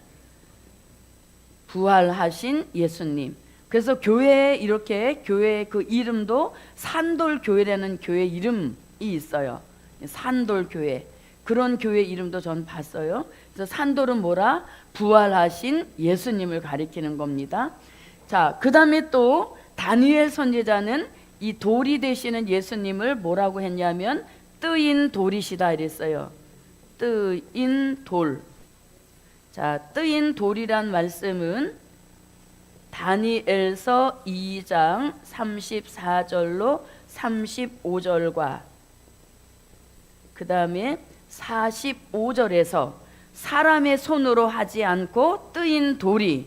부활하신 예수님. 그래서 교회에 이렇게 교회의 그 이름도 산돌교회라는 교회 이름이 있어요. 산돌교회. 그런 교회 이름도 전 봤어요. 그래서 산돌은 뭐라? 부활하신 예수님을 가리키는 겁니다. 자, 그 다음에 또 다니엘 선지자는 이 돌이 되시는 예수님을 뭐라고 했냐면 뜨인 돌이시다 이랬어요. 뜨인 돌. 자, 뜨인 돌이란 말씀은 다니엘서 2장 34절로 35절과 그 다음에 45절에서 사람의 손으로 하지 않고 뜨인 돌이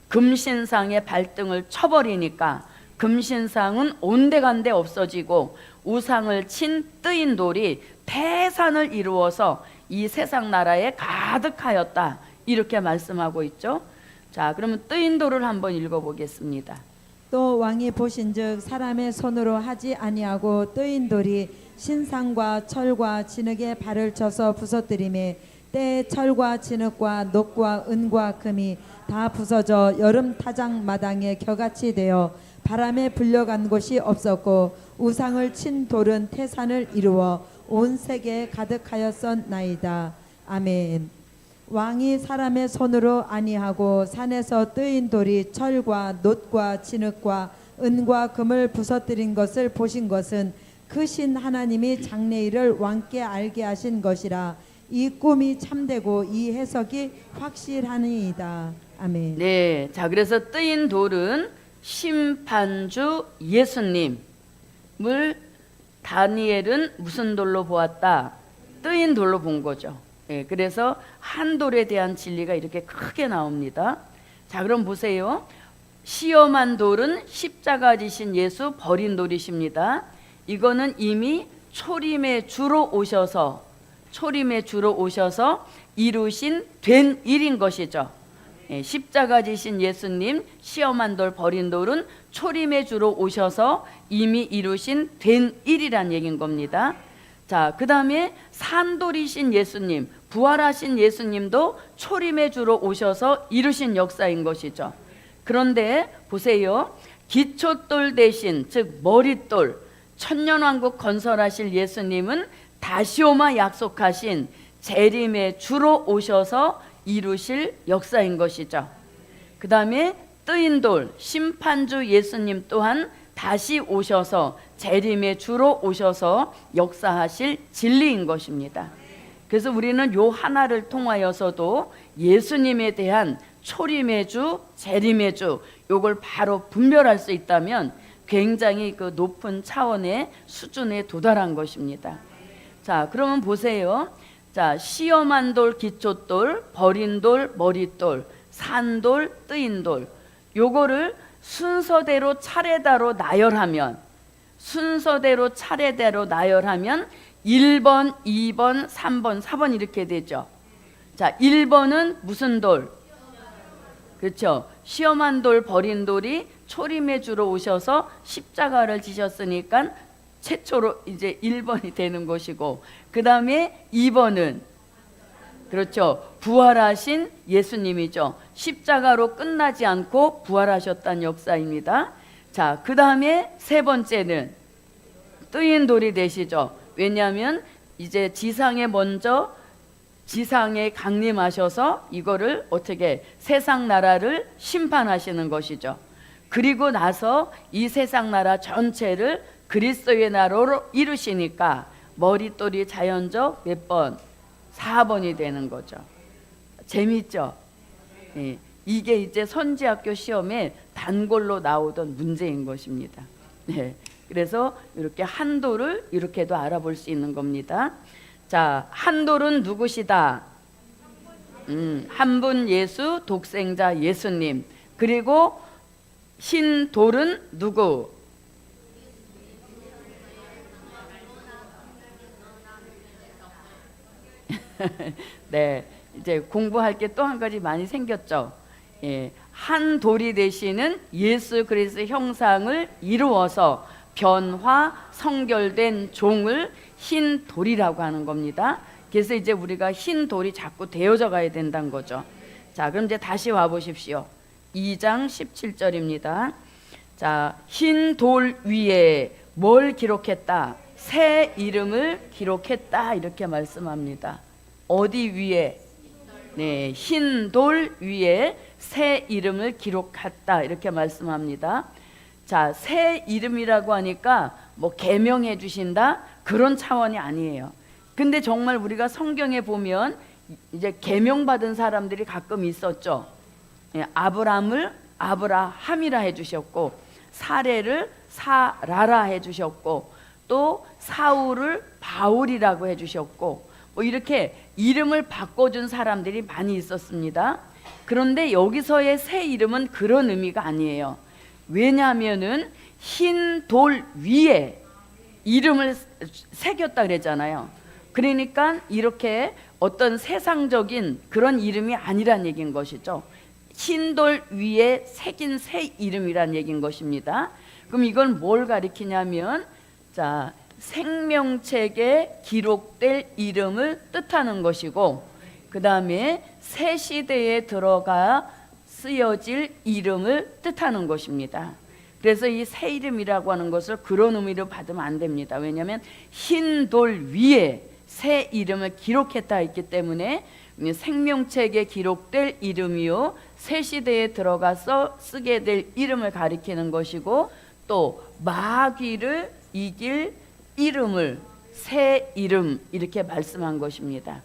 금신상의 발등을 쳐버리니까 금신상은 온데간데 없어지고 우상을 친 뜨인 돌이 태산을 이루어서 이 세상 나라에 가득하였다, 이렇게 말씀하고 있죠. 자, 그러면 뜨인 돌을 한번 읽어보겠습니다. 또 왕이 보신즉 사람의 손으로 하지 아니하고 뜨인 돌이 신상과 철과 진흙에 발을 쳐서 부서뜨리매 때에 철과 진흙과 녹과 은과 금이 다 부서져 여름 타작 마당에 겨같이 되어 바람에 불려간 곳이 없었고 우상을 친 돌은 태산을 이루어 온 세계에 가득하였었나이다. 아멘. 왕이 사람의 손으로 아니하고 산에서 뜨인 돌이 철과 놋과 진흙과 은과 금을 부서뜨린 것을 보신 것은 크신 하나님이 장래일을 왕께 알게 하신 것이라. 이 꿈이 참되고 이 해석이 확실하니이다. 아멘. 네, 자, 그래서 뜨인 돌은 심판주 예수님을 다니엘은 무슨 돌로 보았다? 뜨인 돌로 본 거죠. 예, 그래서 한 돌에 대한 진리가 이렇게 크게 나옵니다. 자, 그럼 보세요. 시험한 돌은 십자가 지신 예수 버린 돌이십니다. 이거는 이미 초림의 주로 오셔서 이루신 된 일인 것이죠. 예, 십자가 지신 예수님, 시험한 돌 버린 돌은 초림의 주로 오셔서 이미 이루신 된 일이란 얘기인 겁니다. 자, 그 다음에 산돌이신 예수님, 부활하신 예수님도 초림의 주로 오셔서 이루신 역사인 것이죠. 그런데 보세요. 기초돌 대신, 즉 머릿돌, 천년왕국 건설하실 예수님은 다시오마 약속하신 재림의 주로 오셔서 이루실 역사인 것이죠. 그 다음에 뜨인 돌, 심판주 예수님 또한 다시 오셔서 재림의 주로 오셔서 역사하실 진리인 것입니다. 그래서 우리는 요 하나를 통하여서도 예수님에 대한 초림의 주, 재림의 주, 요걸 바로 분별할 수 있다면 굉장히 그 높은 차원의 수준에 도달한 것입니다. 자, 그러면 보세요. 자, 시험한 돌, 기초돌, 버린 돌, 머릿돌, 산돌, 뜨인 돌, 요거를 순서대로 차례대로 나열하면 1번, 2번, 3번, 4번 이렇게 되죠. 자, 1번은 무슨 돌? 그렇죠. 시험한 돌, 버린 돌이 초림의 주로 오셔서 십자가를 지셨으니까 최초로 이제 1번이 되는 것이고, 그 다음에 2번은 그렇죠. 부활하신 예수님이죠. 십자가로 끝나지 않고 부활하셨다는 역사입니다. 자, 그 다음에 세 번째는 뜨인 돌이 되시죠. 왜냐하면 이제 지상에 강림하셔서 이거를 어떻게 세상 나라를 심판하시는 것이죠. 그리고 나서 이 세상 나라 전체를 그리스도의 나라로 이루시니까 머릿돌이 자연적 몇 번? 4번이 되는 거죠. 재밌죠? 예, 이게 이제 선지학교 시험에 단골로 나오던 문제인 것입니다. 예, 그래서 이렇게 한 돌을 이렇게도 알아볼 수 있는 겁니다. 자, 한 돌은 누구시다? 한 분 예수, 독생자 예수님. 그리고 흰 돌은 누구? 네, 이제 공부할 게 또 한 가지 많이 생겼죠. 예, 한 돌이 되시는 예수 그리스도 형상을 이루어서 변화 성결된 종을 흰 돌이라고 하는 겁니다. 그래서 이제 우리가 흰 돌이 자꾸 되어져 가야 된다는 거죠. 자, 그럼 이제 다시 와 보십시오. 2장 17절입니다. 자, 흰 돌 위에 뭘 기록했다? 새 이름을 기록했다, 이렇게 말씀합니다. 어디 위에? 네, 흰 돌 위에 새 이름을 기록했다, 이렇게 말씀합니다. 자, 새 이름이라고 하니까 뭐 계명해 주신다 그런 차원이 아니에요. 근데 정말 우리가 성경에 보면 이제 계명 받은 사람들이 가끔 있었죠. 예, 아브람을 아브라함이라 해주셨고, 사레를 사라라 해주셨고, 또 사울을 바울이라고 해주셨고, 뭐 이렇게 이름을 바꿔준 사람들이 많이 있었습니다. 그런데 여기서의 새 이름은 그런 의미가 아니에요. 왜냐하면은 흰 돌 위에 이름을 새겼다 그랬잖아요. 그러니까 이렇게 어떤 세상적인 그런 이름이 아니란 얘기인 것이죠. 흰 돌 위에 새긴 새 이름이란 얘기인 것입니다. 그럼 이건 뭘 가리키냐면, 자, 생명책에 기록될 이름을 뜻하는 것이고, 그 다음에 새 시대에 들어가 쓰여질 이름을 뜻하는 것입니다. 그래서 이 새 이름이라고 하는 것을 그런 의미로 받으면 안 됩니다. 왜냐하면 흰 돌 위에 새 이름을 기록했다 했기 때문에 생명책에 기록될 이름이요, 새 시대에 들어가서 쓰게 될 이름을 가리키는 것이고, 또 마귀를 이길 이름을 새 이름 이렇게 말씀한 것입니다.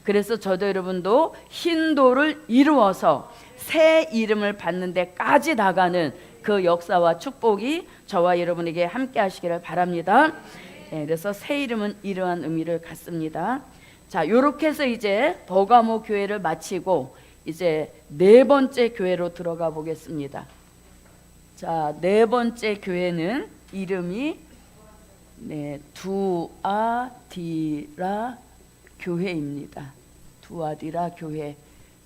그래서 저도 여러분도 흰 돌을 이루어서 새 이름을 받는 데까지 나가는 그 역사와 축복이 저와 여러분에게 함께 하시기를 바랍니다. 네, 그래서 새 이름은 이러한 의미를 갖습니다. 자, 요렇게 해서 이제 버가모 교회를 마치고 이제 네 번째 교회로 들어가 보겠습니다. 자, 네 번째 교회는 이름이 두아디라 교회입니다. 두아디라 교회.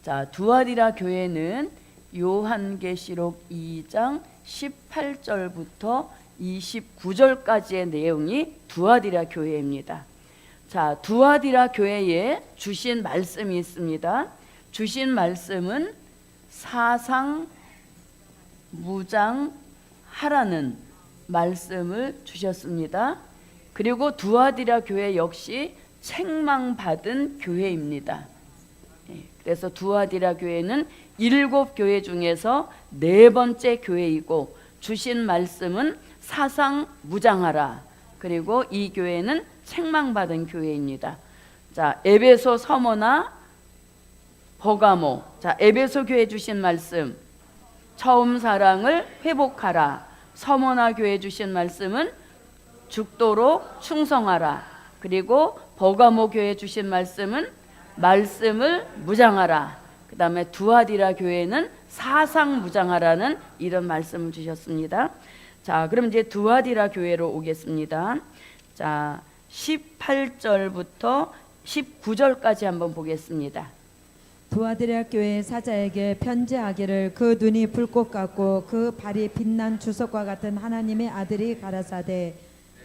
자, 두아디라 교회는 요한계시록 2장 18절부터 29절까지의 내용이 두아디라 교회입니다. 자, 두아디라 교회에 주신 말씀이 있습니다. 주신 말씀은 사상 무장하라는 말씀을 주셨습니다. 그리고 두아디라 교회 역시 책망받은 교회입니다. 그래서 두아디라 교회는 7교회 중에서 네 번째 교회이고, 주신 말씀은 사상 무장하라. 그리고 이 교회는 책망받은 교회입니다. 자, 에베소 서머나 버가모. 자, 에베소 교회 주신 말씀. 처음 사랑을 회복하라. 서머나 교회 주신 말씀은 죽도록 충성하라. 그리고 버가모 교회 주신 말씀은 말씀을 무장하라. 그 다음에 두아디라 교회는 사상 무장하라는 이런 말씀을 주셨습니다. 자, 그럼 이제 두아디라 교회로 오겠습니다. 자, 18절부터 19절까지 한번 보겠습니다. 두아디라 교회 사자에게 편지하기를 그 눈이 불꽃 같고 그 발이 빛난 주석과 같은 하나님의 아들이 가라사대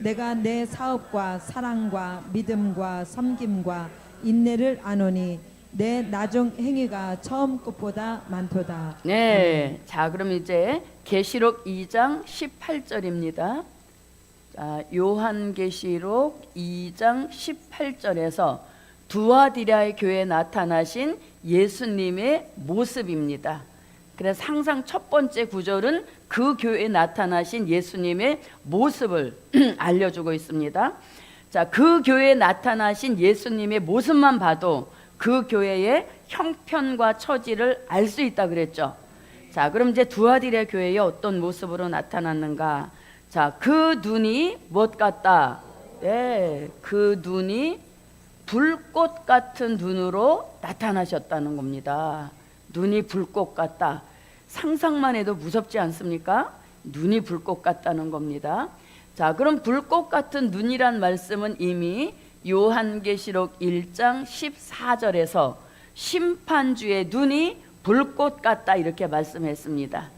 내가 내 사업과 사랑과 믿음과 섬김과 인내를 아노니 내 나중 행위가 처음 것보다 많도다. 네. 자, 그럼 이제 계시록 2장 18절입니다. 자, 요한계시록 2장 18절에서 두아디라의 교회에 나타나신 예수님의 모습입니다. 그래서 항상 첫 번째 구절은 그 교회에 나타나신 예수님의 모습을 알려주고 있습니다. 자, 그 교회에 나타나신 예수님의 모습만 봐도 그 교회의 형편과 처지를 알 수 있다 그랬죠. 자, 그럼 이제 두아디라 교회에 어떤 모습으로 나타났는가? 자, 그 눈이 무엇 같다? 네, 그 눈이 불꽃 같은 눈으로 나타나셨다는 겁니다. 눈이 불꽃 같다. 상상만 해도 무섭지 않습니까? 눈이 불꽃 같다는 겁니다. 자, 그럼 불꽃 같은 눈이란 말씀은 이미 요한계시록 1장 14절에서 심판주의 눈이 불꽃 같다 이렇게 말씀했습니다.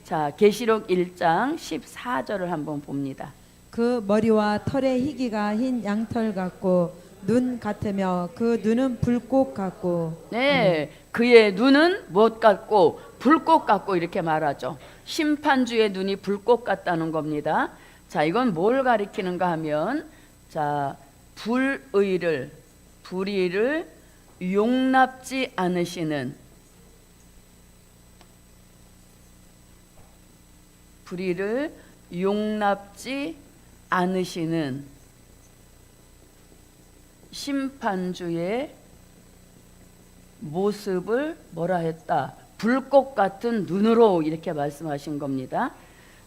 자, 계시록 1장 14절을 한번 봅니다. 그 머리와 털의 희기가 흰 양털 같고 눈 같으며 그 눈은 불꽃 같고. 네, 그의 눈은 무엇 같고 불꽃 같고 이렇게 말하죠. 심판주의 눈이 불꽃 같다는 겁니다. 자, 이건 뭘 가리키는가 하면 자, 불의를 용납지 않으시는 불의를 용납지 않으시는 심판주의 모습을 뭐라 했다? 불꽃 같은 눈으로 이렇게 말씀하신 겁니다.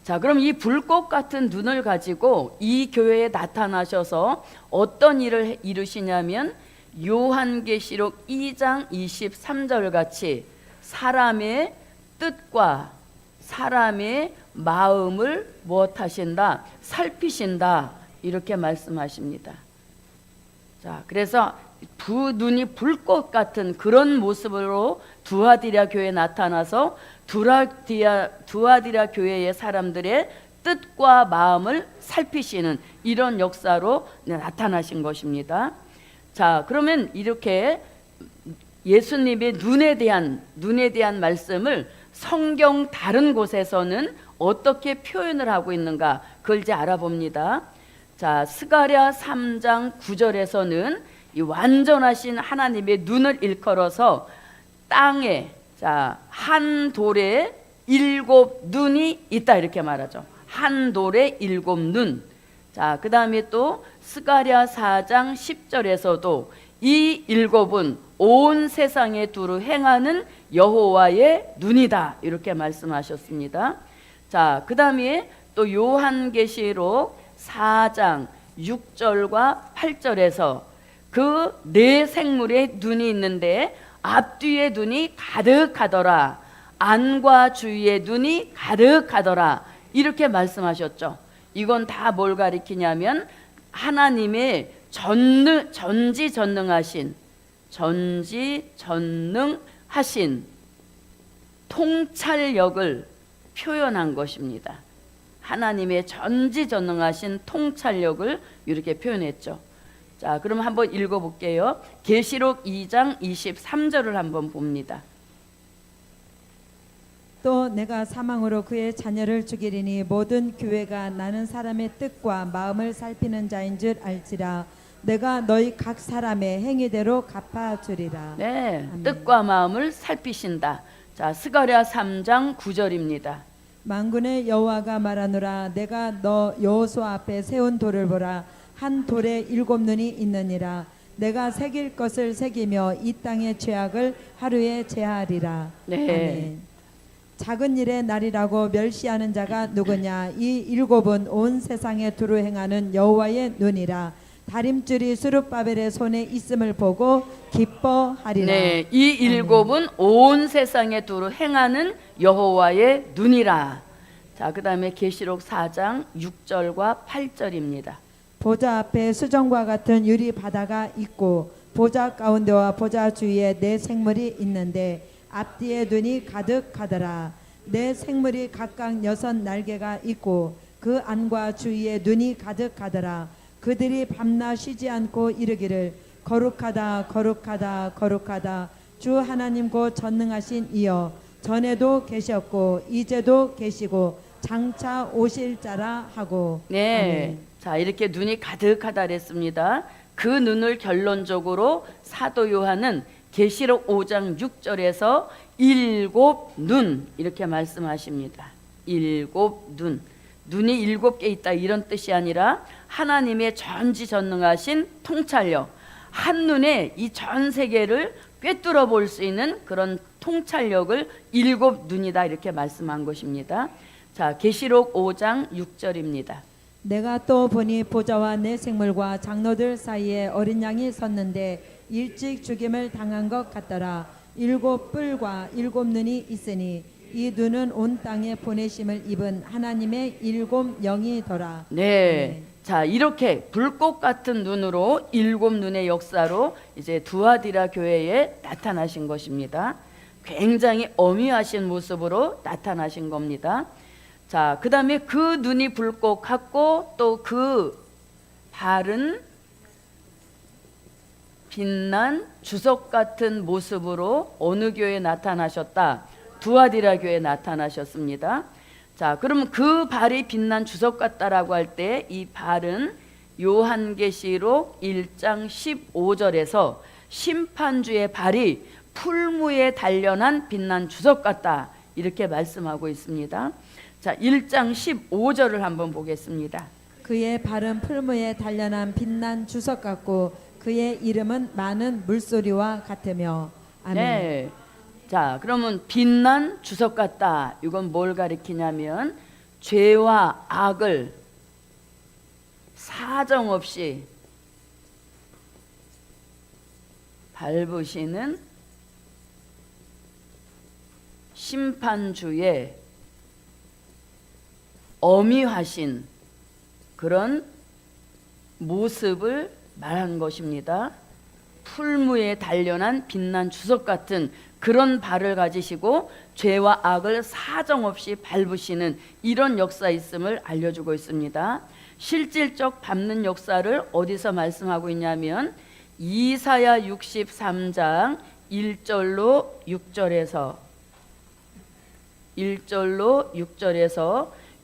자, 그럼 이 불꽃 같은 눈을 가지고 이 교회에 나타나셔서 어떤 일을 이루시냐면 요한계시록 2장 23절 같이 사람의 뜻과 사람의 마음을 무엇하신다? 살피신다 이렇게 말씀하십니다. 자, 그래서 눈이 불꽃 같은 그런 모습으로 두아디라 교회에 나타나서 두아디라 교회의 사람들의 뜻과 마음을 살피시는 이런 역사로 나타나신 것입니다. 자, 그러면 이렇게 예수님의 눈에 대한 말씀을 성경 다른 곳에서는 어떻게 표현을 하고 있는가 그걸 이제 알아봅니다. 자, 스가랴 3장 9절에서는 이 완전하신 하나님의 눈을 일컬어서 땅에 자, 한 돌에 7 눈이 있다 이렇게 말하죠. 한 돌에 7 눈. 자, 그 다음에 또 스가랴 4장 10절에서도 이 7은 온 세상에 두루 행하는 여호와의 눈이다 이렇게 말씀하셨습니다. 자, 그 다음에 또 요한계시록 4장 6절과 8절에서 그 네 생물의 눈이 있는데 앞뒤의 눈이 가득하더라, 안과 주위의 눈이 가득하더라 이렇게 말씀하셨죠. 이건 다 뭘 가리키냐면 하나님의 전지전능하신 통찰력을 표현한 것입니다. 하나님의 전지전능하신 통찰력을 이렇게 표현했죠. 자, 그럼 한번 읽어볼게요. 계시록 2장 23절을 한번 봅니다. 또 내가 사망으로 그의 자녀를 죽이리니 모든 교회가 나는 사람의 뜻과 마음을 살피는 자인 줄 알지라. 내가 너희 각 사람의 행위대로 갚아주리라. 네, 아멘. 뜻과 마음을 살피신다. 자, 스가랴 3장 9절입니다. 만군의 여호와가 말하노라. 내가 너 여호수아 앞에 세운 돌을 보라. 한 돌에 7 눈이 있느니라. 내가 새길 것을 새기며 이 땅의 죄악을 하루에 제하리라. 네. 아멘. 작은 일의 날이라고 멸시하는 자가 누구냐? 이 일곱은 온 세상에 두루 행하는 여호와의 눈이라. 다림줄이 스룹바벨의 손에 있음을 보고 기뻐하리라. 네, 이 일곱은 온 세상에 두루 행하는 여호와의 눈이라. 자, 그다음에 계시록 4장 6절과 8절입니다. 보좌 앞에 수정과 같은 유리 바다가 있고 보좌 가운데와 보좌 주위에 네 생물이 있는데 앞뒤에 눈이 가득하더라. 네 생물이 각각 6 날개가 있고 그 안과 주위에 눈이 가득하더라. 그들이 밤낮 쉬지 않고 이르기를 거룩하다 거룩하다 거룩하다 주 하나님 곧 전능하신 이여 전에도 계셨고 이제도 계시고 장차 오실 자라 하고. 네. 아멘. 자, 이렇게 눈이 가득하다 그랬습니다. 그 눈을 결론적으로 사도 요한은 계시록 5장 6절에서 일곱 눈 이렇게 말씀하십니다. 일곱 눈. 눈이 7개 있다 이런 뜻이 아니라 하나님의 전지전능하신 통찰력, 한눈에 이 전 세계를 꿰뚫어 볼 수 있는 그런 통찰력을 일곱 눈이다 이렇게 말씀한 것입니다. 자, 계시록 5장 6절입니다. 내가 또 보니 보좌와 네 생물과 장로들 사이에 어린 양이 섰는데 일찍 죽임을 당한 것 같더라. 7 뿔과 7 눈이 있으니 이 눈은 온 땅에 보내심을 입은 하나님의 7 영이더라. 네. 자, 이렇게 불꽃 같은 눈으로 7 눈의 역사로 이제 두아디라 교회에 나타나신 것입니다. 굉장히 엄위하신 모습으로 나타나신 겁니다. 자, 그 다음에 그 눈이 불꽃 같고 또 그 발은 빛난 주석 같은 모습으로 어느 교회에 나타나셨다? 두아디라 교회에 나타나셨습니다. 자, 그러면 그 발이 빛난 주석 같다라고 할 때 이 발은 요한계시록 1장 15절에서 심판주의 발이 풀무에 단련한 빛난 주석 같다 이렇게 말씀하고 있습니다. 자, 1장 15절을 한번 보겠습니다. 그의 발은 풀무에 단련한 빛난 주석 같고 그의 이름은 많은 물소리와 같으며. 아멘. 네. 자, 그러면 빛난 주석 같다. 이건 뭘 가리키냐면 죄와 악을 사정없이 밟으시는 심판주의 엄위하신 그런 모습을 말한 것입니다. 풀무에 단련한 빛난 주석 같은 그런 발을 가지시고 죄와 악을 사정없이 밟으시는 이런 역사 있음을 알려주고 있습니다. 실질적 밟는 역사를 어디서 말씀하고 있냐면 이사야 63장 1절로 6절에서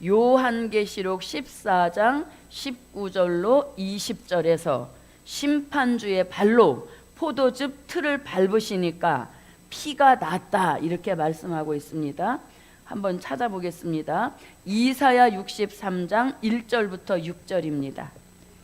요한계시록 14장 19절로 20절에서 심판주의 발로 포도즙 틀을 밟으시니까 피가 났다 이렇게 말씀하고 있습니다. 한번 찾아보겠습니다. 이사야 63장 1절부터 6절입니다.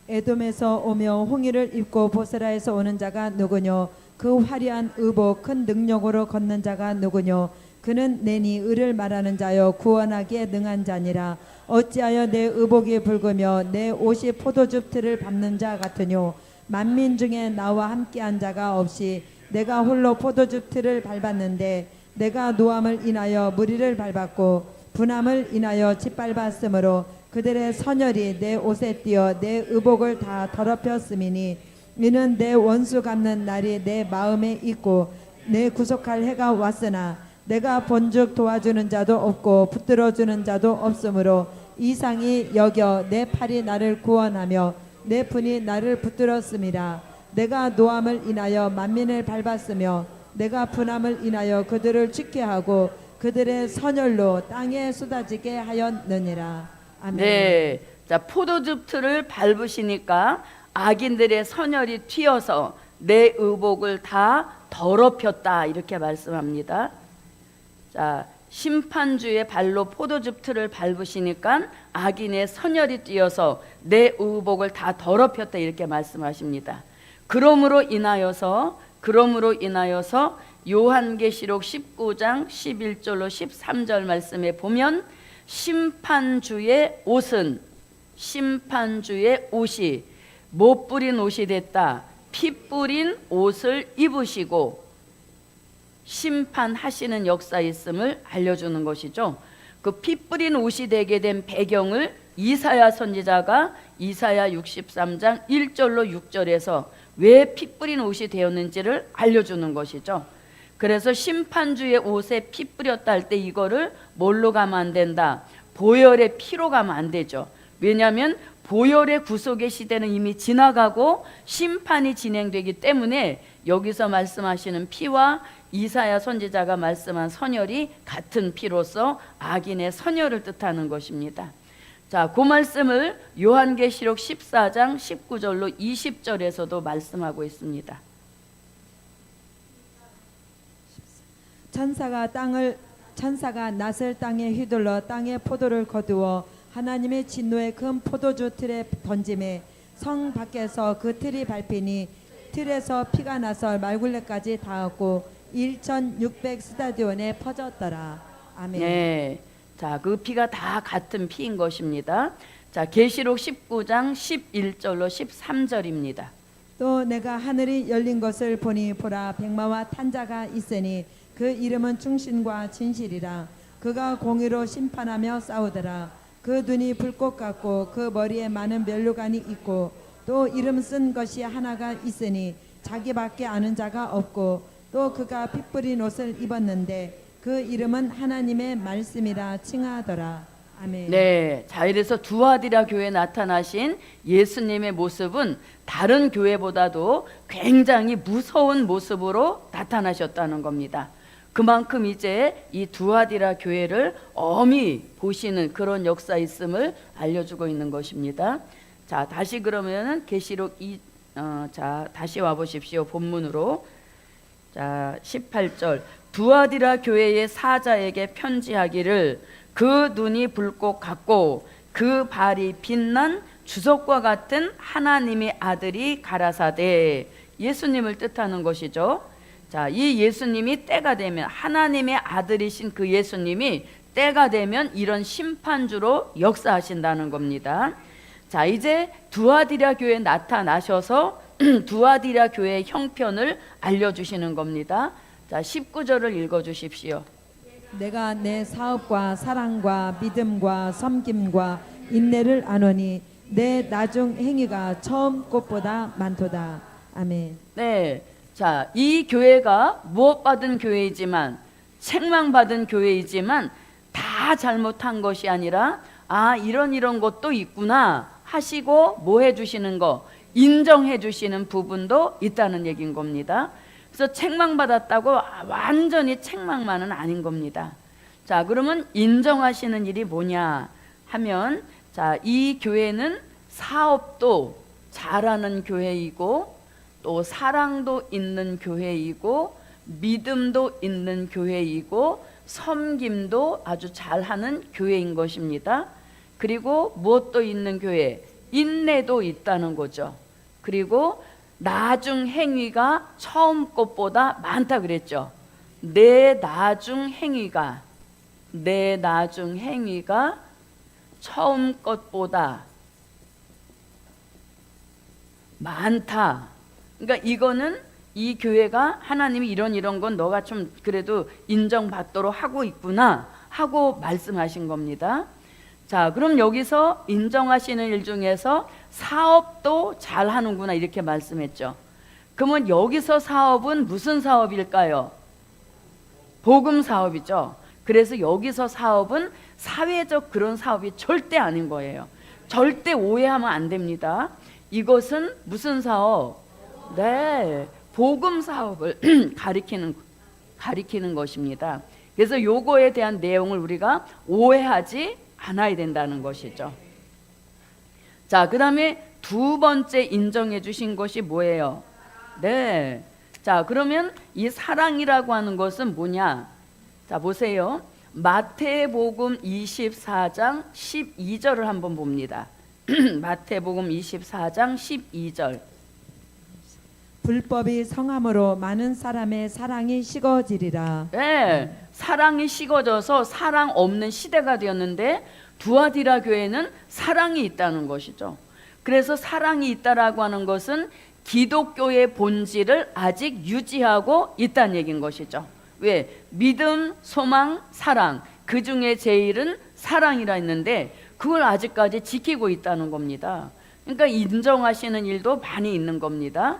에돔에서 오며 홍의를 입고 보스라에서 오는 자가 누구뇨? 그 화려한 의복 큰 능력으로 걷는 자가 누구뇨? 그는 내니 의를 말하는 자여 구원하기에 능한 자니라. 어찌하여 내 의복이 붉으며 내 옷이 포도즙 틀을 밟는 자 같으뇨? 만민 중에 나와 함께한 자가 없이 내가 홀로 포도즙 틀을 밟았는데 내가 노함을 인하여 무리를 밟았고 분함을 인하여 짓밟았으므로 그들의 선열이 내 옷에 띄어 내 의복을 다 더럽혔음이니 이는 내 원수 갚는 날이 내 마음에 있고 내 구속할 해가 왔으나 내가 본즉 도와주는 자도 없고 붙들어주는 자도 없으므로 이상히 여겨 내 팔이 나를 구원하며 내 분이 나를 붙들었음이라. 내가 노함을 인하여 만민을 밟았으며 내가 분함을 인하여 그들을 죽게 하고 그들의 선열로 땅에 쏟아지게 하였느니라. 아멘. 네. 자, 포도즙 틀을 밟으시니까 악인들의 선열이 튀어서 내 의복을 다 더럽혔다 이렇게 말씀합니다. 자, 심판주의 발로 포도즙 틀을 밟으시니까 악인의 선열이 뛰어서 내 의복을 다 더럽혔다 이렇게 말씀하십니다. 그러므로 인하여서 요한계시록 19장 11절로 13절 말씀에 보면 심판주의 옷이 못 뿌린 옷이 됐다. 피 뿌린 옷을 입으시고 심판하시는 역사 있음을 알려주는 것이죠. 그 피 뿌린 옷이 되게 된 배경을 이사야 선지자가 이사야 63장 1절로 6절에서 왜 피 뿌린 옷이 되었는지를 알려주는 것이죠. 그래서 심판주의 옷에 피 뿌렸다 할 때 이거를 뭘로 가면 안 된다? 보혈의 피로 가면 안 되죠. 왜냐하면 보혈의 구속의 시대는 이미 지나가고 심판이 진행되기 때문에 여기서 말씀하시는 피와 이사야 선지자가 말씀한 선혈이 같은 피로서 악인의 선혈을 뜻하는 것입니다. 자, 그 말씀을 요한계시록 14장 19절로 20절에서도 말씀하고 있습니다. 천사가 낫을 땅에 휘둘러 땅에 포도를 거두어 하나님의 진노의 큰 포도주 틀에 던짐에 성 밖에서 그 틀이 밟히니 틀에서 피가 나서 말굴레까지 닿았고 1,600 스타디온에 퍼졌더라. 아멘. 네. 자, 그 피가 다 같은 피인 것입니다. 자, 계시록 19장 11절로 13절입니다. 또 내가 하늘이 열린 것을 보니 보라 백마와 탄자가 있으니 그 이름은 충신과 진실이라. 그가 공의로 심판하며 싸우더라. 그 눈이 불꽃 같고 그 머리에 많은 면류관이 있고 또 이름 쓴 것이 하나가 있으니 자기밖에 아는 자가 없고 또 그가 피 뿌린 옷을 입었는데 그 이름은 하나님의 말씀이라 칭하더라. 아멘. 네, 자, 이래서 두아디라 교회에 나타나신 예수님의 모습은 다른 교회보다도 굉장히 무서운 모습으로 나타나셨다는 겁니다. 그만큼 이제 이 두아디라 교회를 엄히 보시는 그런 역사 있음을 알려주고 있는 것입니다. 자, 다시 그러면은 계시록 자, 다시 와 보십시오. 본문으로. 자, 18절. 두아디라 교회의 사자에게 편지하기를 그 눈이 불꽃 같고 그 발이 빛난 주석과 같은 하나님의 아들이 가라사대. 예수님을 뜻하는 것이죠. 자, 이 예수님이 때가 되면 하나님의 아들이신 그 예수님이 때가 되면 이런 심판주로 역사하신다는 겁니다. 자, 이제 두아디라 교회에 나타나셔서 두아디라 교회의 형편을 알려주시는 겁니다. 자, 19절을 읽어주십시오. 내가 내 사업과 사랑과 믿음과 섬김과 인내를 아노니 내 나중 행위가 처음 것보다 많도다. 아멘. 네, 자, 이 교회가 무엇받은 교회이지만 책망받은 교회이지만 다 잘못한 것이 아니라 이런 것도 있구나 하시고 뭐 해주시는 거, 인정해 주시는 부분도 있다는 얘기인 겁니다. 그래서 책망받았다고 완전히 책망만은 아닌 겁니다. 자, 그러면 인정하시는 일이 뭐냐 하면, 자, 이 교회는 사업도 잘하는 교회이고 또 사랑도 있는 교회이고 믿음도 있는 교회이고 섬김도 아주 잘하는 교회인 것입니다. 그리고 무엇도 있는 교회, 인내도 있다는 거죠. 그리고 나중 행위가 처음 것보다 많다 그랬죠. 내 나중 행위가 처음 것보다 많다. 그러니까 이거는 이 교회가 하나님이 이런 건 너가 좀 그래도 인정받도록 하고 있구나 하고 말씀하신 겁니다. 자, 그럼 여기서 인정하시는 일 중에서 사업도 잘하는구나 이렇게 말씀했죠. 그러면 여기서 사업은 무슨 사업일까요? 복음 사업이죠. 그래서 여기서 사업은 사회적 그런 사업이 절대 아닌 거예요. 절대 오해하면 안 됩니다. 이것은 무슨 사업? 네, 복음 사업을 가리키는 것입니다. 그래서 요거에 대한 내용을 우리가 오해하지 않아야 된다는 것이죠. 자, 그 다음에 두 번째 인정해 주신 것이 뭐예요? 네, 자, 그러면 이 사랑이라고 하는 것은 뭐냐? 자, 보세요. 마태복음 24장 12절을 한번 봅니다. 마태복음 24장 12절. 불법이 성함으로 많은 사람의 사랑이 식어지리라. 네, 사랑이 식어져서 사랑 없는 시대가 되었는데 두아디라 교회는 사랑이 있다는 것이죠. 그래서 사랑이 있다라고 하는 것은 기독교의 본질을 아직 유지하고 있다는 얘기인 것이죠. 왜? 믿음, 소망, 사랑, 그 중에 제일은 사랑이라 했는데 그걸 아직까지 지키고 있다는 겁니다. 그러니까 인정하시는 일도 많이 있는 겁니다.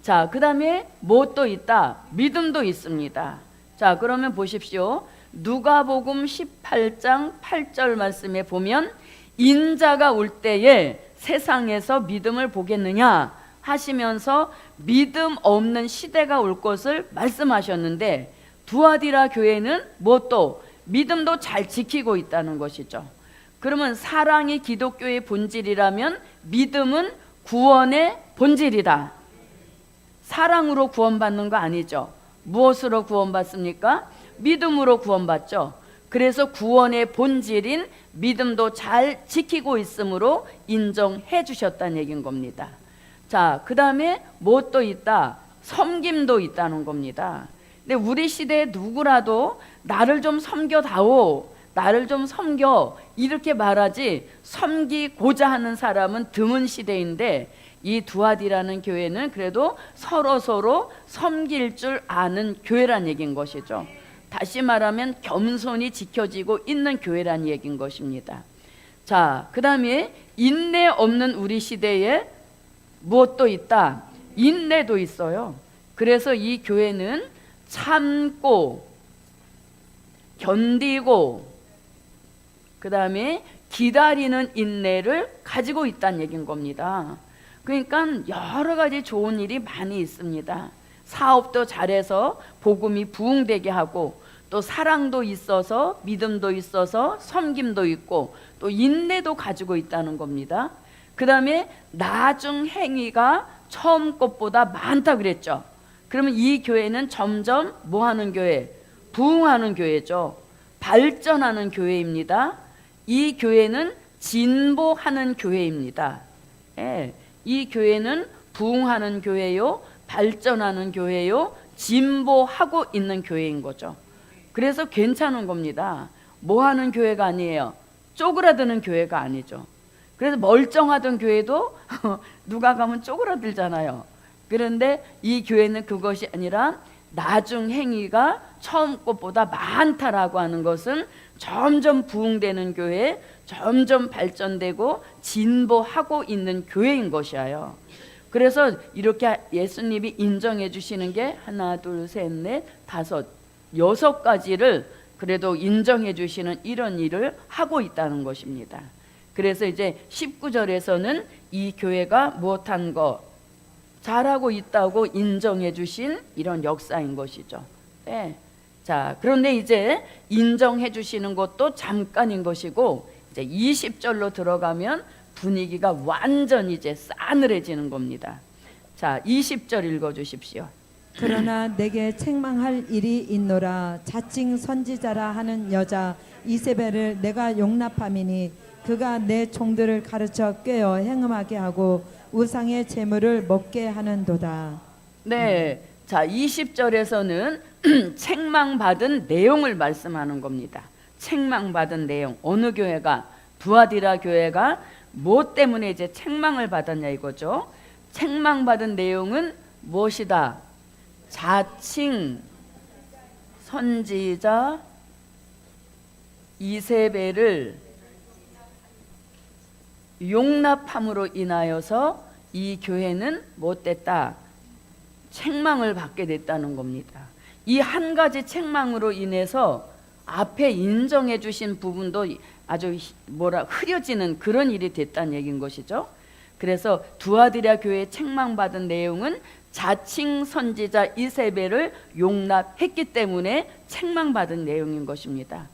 자, 그 다음에 뭐 또 있다? 믿음도 있습니다. 자, 그러면 보십시오. 누가복음 18장 8절 말씀에 보면 인자가 올 때에 세상에서 믿음을 보겠느냐 하시면서 믿음 없는 시대가 올 것을 말씀하셨는데 두아디라 교회는 뭐 또 믿음도 잘 지키고 있다는 것이죠. 그러면 사랑이 기독교의 본질이라면 믿음은 구원의 본질이다. 사랑으로 구원받는 거 아니죠. 무엇으로 구원받습니까? 믿음으로 구원받죠. 그래서 구원의 본질인 믿음도 잘 지키고 있으므로 인정해 주셨다는 얘기인 겁니다. 자, 그 다음에 뭐 또 있다? 섬김도 있다는 겁니다. 근데 우리 시대에 누구라도 나를 좀 섬겨다오, 나를 좀 섬겨 이렇게 말하지 섬기고자 하는 사람은 드문 시대인데 이 두아디라는 교회는 그래도 서로 섬길 줄 아는 교회란 얘기인 것이죠. 다시 말하면 겸손이 지켜지고 있는 교회란 얘기인 것입니다. 자, 그 다음에 인내 없는 우리 시대에 무엇도 있다? 인내도 있어요. 그래서 이 교회는 참고 견디고 그 다음에 기다리는 인내를 가지고 있다는 얘기인 겁니다. 그러니까 여러 가지 좋은 일이 많이 있습니다. 사업도 잘해서 복음이 부흥되게 하고 또 사랑도 있어서 믿음도 있어서 섬김도 있고 또 인내도 가지고 있다는 겁니다. 그 다음에 나중 행위가 처음 것보다 많다 그랬죠. 그러면 이 교회는 점점 뭐 하는 교회? 부흥하는 교회죠. 발전하는 교회입니다. 이 교회는 진보하는 교회입니다. 예, 이 교회는 부흥하는 교회요, 발전하는 교회요, 진보하고 있는 교회인 거죠. 그래서 괜찮은 겁니다. 뭐 하는 교회가 아니에요. 쪼그라드는 교회가 아니죠. 그래서 멀쩡하던 교회도 누가 가면 쪼그라들잖아요. 그런데 이 교회는 그것이 아니라 나중 행위가 처음 것보다 많다라고 하는 것은 점점 부흥되는 교회, 점점 발전되고 진보하고 있는 교회인 것이에요. 그래서 이렇게 예수님이 인정해 주시는 게 하나, 둘, 셋, 넷, 다섯, 6가지를 그래도 인정해 주시는 이런 일을 하고 있다는 것입니다. 그래서 이제 19절에서는 이 교회가 무엇한 거 잘하고 있다고 인정해 주신 이런 역사인 것이죠. 네. 자, 그런데 이제 인정해 주시는 것도 잠깐인 것이고 이제 20절로 들어가면 분위기가 완전 이제 싸늘해지는 겁니다. 자, 20절 읽어 주십시오. 그러나 내게 책망할 일이 있노라. 자칭 선지자라 하는 여자 이세벨을 내가 용납함이니 그가 내 종들을 가르쳐 꿰어 행음하게 하고 우상의 제물을 먹게 하는도다. 네, 자 20절에서는 책망받은 내용을 말씀하는 겁니다. 책망받은 내용, 어느 교회가, 두아디라 교회가 뭐 때문에 이제 책망을 받았냐 이거죠. 책망받은 내용은 무엇이다? 자칭 선지자 이세벨을 용납함으로 인하여서 이 교회는 못됐다. 책망을 받게 됐다는 겁니다. 이 한 가지 책망으로 인해서 앞에 인정해 주신 부분도 아주 흐려지는 그런 일이 됐다는 얘기인 것이죠. 그래서 두아디라 교회에 책망받은 내용은 자칭 선지자 이세벨을 용납했기 때문에 책망받은 내용인 것입니다.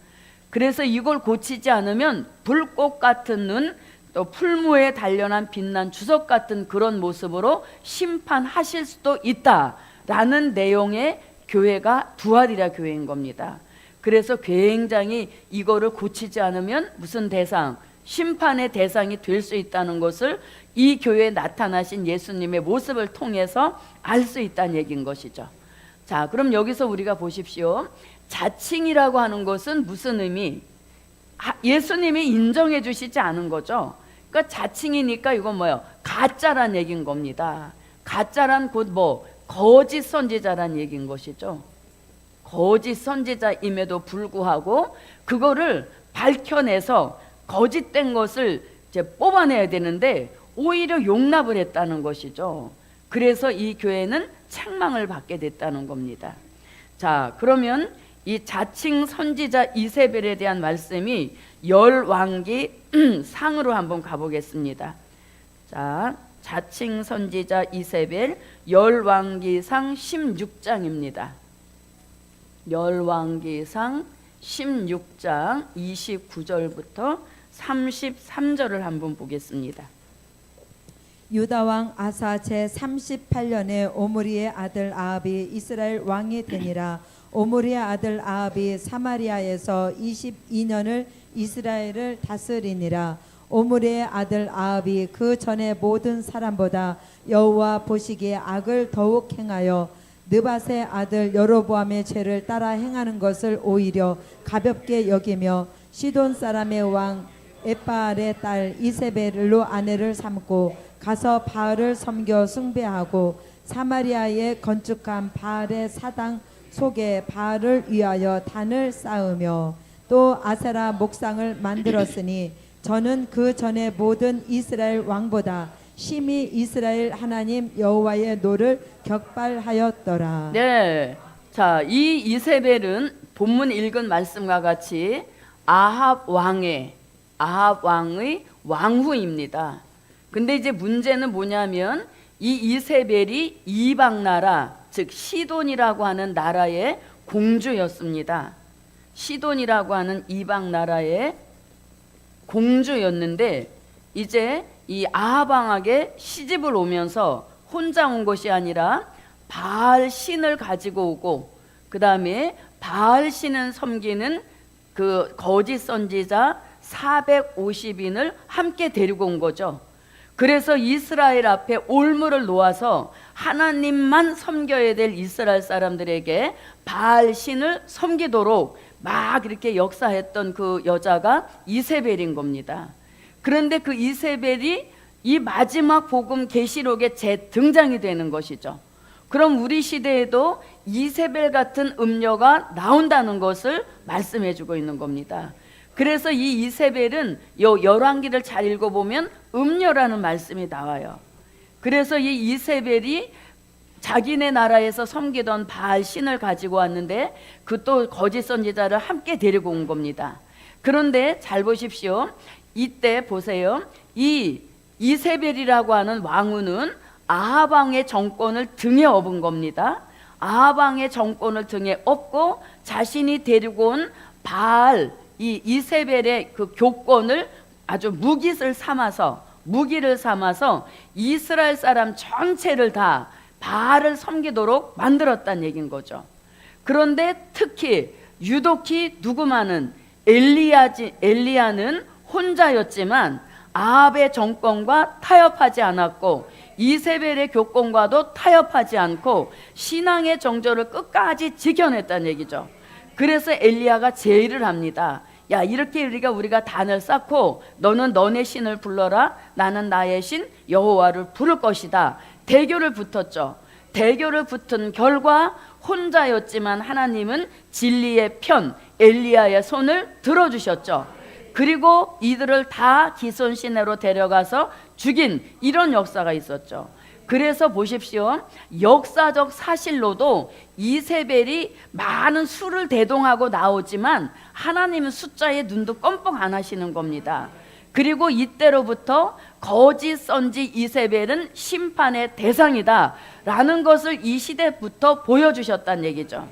그래서 이걸 고치지 않으면 불꽃 같은 눈, 또 풀무에 단련한 빛난 주석 같은 그런 모습으로 심판하실 수도 있다라는 내용의 교회가 두아디라 교회인 겁니다. 그래서 굉장히 이거를 고치지 않으면 무슨 대상? 심판의 대상이 될 수 있다는 것을 이 교회에 나타나신 예수님의 모습을 통해서 알 수 있다는 얘기인 것이죠. 자, 그럼 여기서 우리가 보십시오. 자칭이라고 하는 것은 무슨 의미? 예수님이 인정해 주시지 않은 거죠. 그러니까 자칭이니까 이건 뭐예요? 가짜란 얘기인 겁니다. 가짜란 곧 뭐? 거짓 선지자란 얘기인 것이죠. 거짓 선지자임에도 불구하고 그거를 밝혀내서 거짓된 것을 이제 뽑아내야 되는데 오히려 용납을 했다는 것이죠. 그래서 이 교회는 책망을 받게 됐다는 겁니다. 자, 그러면 이 자칭 선지자 이세벨에 대한 말씀이 열왕기 상으로 한번 가보겠습니다. 자, 자칭 선지자 이세벨 열왕기상 16장입니다. 열왕기상 16장 29절부터 33절을 한번 보겠습니다. 유다왕 아사 제38년에 오므리의 아들 아합이 이스라엘 왕이 되니라. 오므리의 아들 아합이 사마리아에서 22년을 이스라엘을 다스리니라. 오므리의 아들 아합이 그 전에 모든 사람보다 여호와 보시기에 악을 더욱 행하여 느밧의 아들 여로보암의 죄를 따라 행하는 것을 오히려 가볍게 여기며 시돈 사람의 왕 에바알의 딸 이세벨로 아내를 삼고 가서 바알을 섬겨 숭배하고 사마리아에 건축한 바알의 사당 속에 바알을 위하여 단을 쌓으며 또 아세라 목상을 만들었으니 저는 그 전에 모든 이스라엘 왕보다 심히 이스라엘 하나님 여호와의 노를 격발하였더라. 네, 자, 이 이세벨은 본문 읽은 말씀과 같이 아합 왕의 왕후입니다. 근데 이제 문제는 뭐냐면 이 이세벨이 이방 나라, 즉 시돈이라고 하는 나라의 공주였습니다. 시돈이라고 하는 이방 나라의 공주였는데 이제 이 아합 왕에게 시집을 오면서 혼자 온 것이 아니라 바알 신을 가지고 오고 그 다음에 바알 신을 섬기는 그 거짓 선지자 450인을 함께 데리고 온 거죠. 그래서 이스라엘 앞에 올무를 놓아서 하나님만 섬겨야 될 이스라엘 사람들에게 바알 신을 섬기도록 막 이렇게 역사했던 그 여자가 이세벨인 겁니다. 그런데 그 이세벨이 이 마지막 복음 계시록에 재등장이 되는 것이죠. 그럼 우리 시대에도 이세벨 같은 음녀가 나온다는 것을 말씀해 주고 있는 겁니다. 그래서 이 이세벨은 열왕기를 잘 읽어보면 음녀라는 말씀이 나와요. 그래서 이 이세벨이 자기네 나라에서 섬기던 바알 신을 가지고 왔는데 그 또 거짓 선지자를 함께 데리고 온 겁니다. 그런데 잘 보십시오. 이때 보세요. 이 이세벨이라고 하는 왕후는 아합 왕의 정권을 등에 업은 겁니다. 아합 왕의 정권을 등에 업고 자신이 데리고 온 바알 이 이세벨의 그 교권을 아주 무기를 삼아서 이스라엘 사람 전체를 다 바알을 섬기도록 만들었다는 얘기인 거죠. 그런데 특히 유독히 누구만은 엘리야는 혼자였지만 아합의 정권과 타협하지 않았고 이세벨의 교권과도 타협하지 않고 신앙의 정절을 끝까지 지켜냈다는 얘기죠. 그래서 엘리야가 제의를 합니다. 야, 이렇게 우리가 단을 쌓고 너는 너네 신을 불러라. 나는 나의 신 여호와를 부를 것이다. 대결을 붙었죠. 대결을 붙은 결과 혼자였지만 하나님은 진리의 편 엘리야의 손을 들어주셨죠. 그리고 이들을 다 기손 시내로 데려가서 죽인 이런 역사가 있었죠. 그래서 보십시오. 역사적 사실로도 이세벨이 많은 수를 대동하고 나오지만 하나님은 숫자에 눈도 껌뻑 안 하시는 겁니다. 그리고 이때로부터 거짓 선지 이세벨은 심판의 대상이다 라는 것을 이 시대부터 보여주셨다는 얘기죠.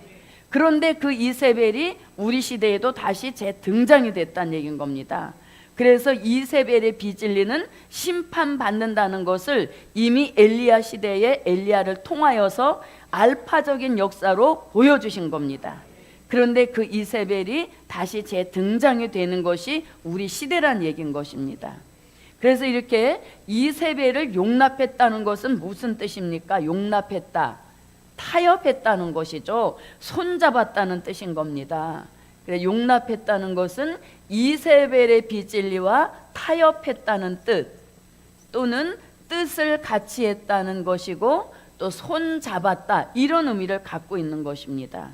그런데 그 이세벨이 우리 시대에도 다시 재등장이 됐다는 얘기인 겁니다. 그래서 이세벨의 빚을리는 심판받는다는 것을 이미 엘리야 시대에 엘리야를 통하여서 알파적인 역사로 보여주신 겁니다. 그런데 그 이세벨이 다시 재등장이 되는 것이 우리 시대란 얘기인 것입니다. 그래서 이렇게 이세벨을 용납했다는 것은 무슨 뜻입니까? 용납했다, 타협했다는 것이죠. 손잡았다는 뜻인 겁니다. 용납했다는 것은 이세벨의 빚진리와 타협했다는 뜻, 또는 뜻을 같이 했다는 것이고, 또 손잡았다, 이런 의미를 갖고 있는 것입니다.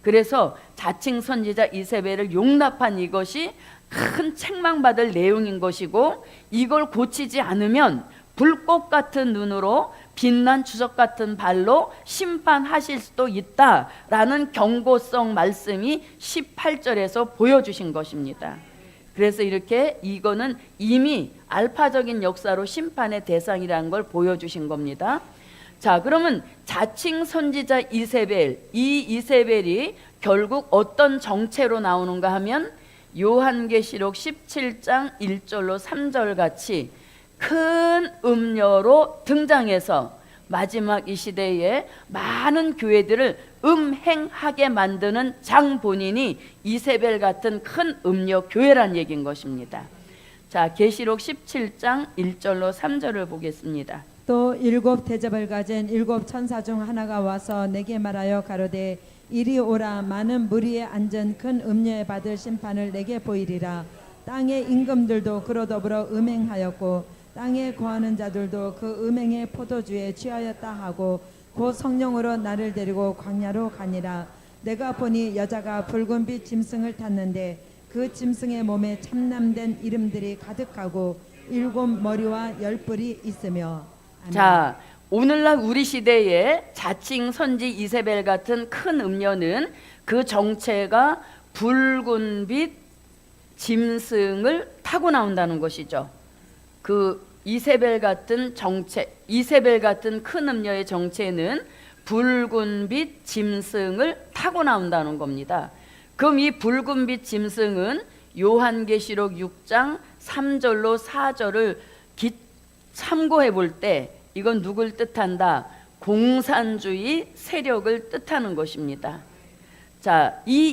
그래서 자칭 선지자 이세벨을 용납한 이것이 큰 책망받을 내용인 것이고, 이걸 고치지 않으면 불꽃 같은 눈으로 빛난 주석 같은 발로 심판하실 수도 있다라는 경고성 말씀이 18절에서 보여주신 것입니다. 그래서 이렇게 이거는 이미 알파적인 역사로 심판의 대상이라는 걸 보여주신 겁니다. 자, 그러면 자칭 선지자 이세벨, 이 이세벨이 결국 어떤 정체로 나오는가 하면 요한계시록 17장 1절로 3절 같이 큰 음녀로 등장해서 마지막 이 시대에 많은 교회들을 음행하게 만드는 장본인이 이세벨 같은 큰 음녀 교회란 얘기인 것입니다. 자, 계시록 17장 1절로 3절을 보겠습니다. 또 7 대접을 가진 7 천사 중 하나가 와서 내게 말하여 가로되 이리 오라. 많은 무리에 앉은 큰 음녀에 받을 심판을 내게 보이리라. 땅의 임금들도 그로 더불어 음행하였고 땅에 거하는 자들도 그 음행의 포도주에 취하였다 하고 곧 성령으로 나를 데리고 광야로 가니라. 내가 보니 여자가 붉은빛 짐승을 탔는데 그 짐승의 몸에 참남된 이름들이 가득하고 7 머리와 10뿔이 있으며. 아멘. 자, 오늘날 우리 시대에 자칭 선지 이세벨 같은 큰 음녀는 그 정체가 붉은빛 짐승을 타고 나온다는 것이죠. 그 이세벨 같은 정체, 이세벨 같은 큰 음녀의 정체는 붉은빛 짐승을 타고 나온다는 겁니다. 그럼 이 붉은빛 짐승은 요한계시록 6장 3절로 4절을 참고해 볼 때 이건 누굴 뜻한다? 공산주의 세력을 뜻하는 것입니다. 자, 이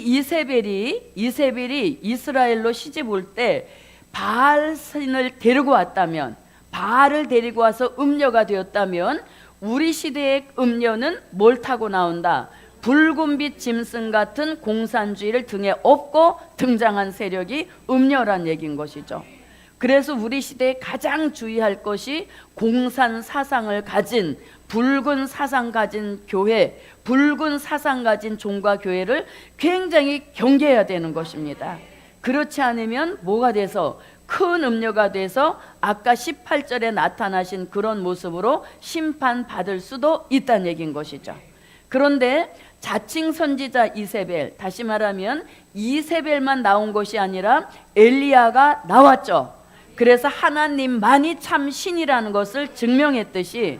이세벨이 이스라엘로 시집 올 때 바알 신을 데리고 왔다면, 바알을 데리고 와서 음녀가 되었다면 우리 시대의 음녀는 뭘 타고 나온다? 붉은빛 짐승 같은 공산주의를 등에 업고 등장한 세력이 음녀란 얘기인 것이죠. 그래서 우리 시대에 가장 주의할 것이 공산 사상을 가진, 붉은 사상 가진 교회, 붉은 사상 가진 종과 교회를 굉장히 경계해야 되는 것입니다. 그렇지 않으면 뭐가 돼서 큰 음녀가 돼서 아까 18절에 나타나신 그런 모습으로 심판받을 수도 있다는 얘기인 것이죠. 그런데 자칭 선지자 이세벨, 다시 말하면 이세벨만 나온 것이 아니라 엘리야가 나왔죠. 그래서 하나님만이 참 신이라는 것을 증명했듯이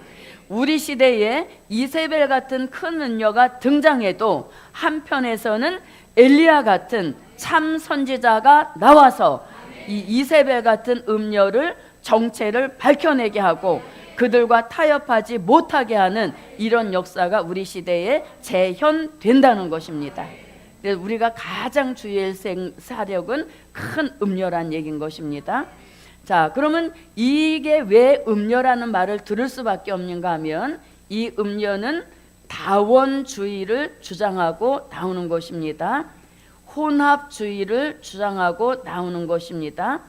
우리 시대에 이세벨 같은 큰 음녀가 등장해도 한편에서는 엘리야 같은 참 선지자가 나와서 이 이세벨 같은 음녀를 정체를 밝혀내게 하고 그들과 타협하지 못하게 하는 이런 역사가 우리 시대에 재현된다는 것입니다. 그래서 우리가 가장 주의할 사력은 큰 음녀란 얘기인 것입니다. 자, 그러면 이게 왜 음녀라는 말을 들을 수밖에 없는가 하면 이 음녀는 다원주의를 주장하고 나오는 것입니다. 혼합주의를 주장하고 나오는 것입니다.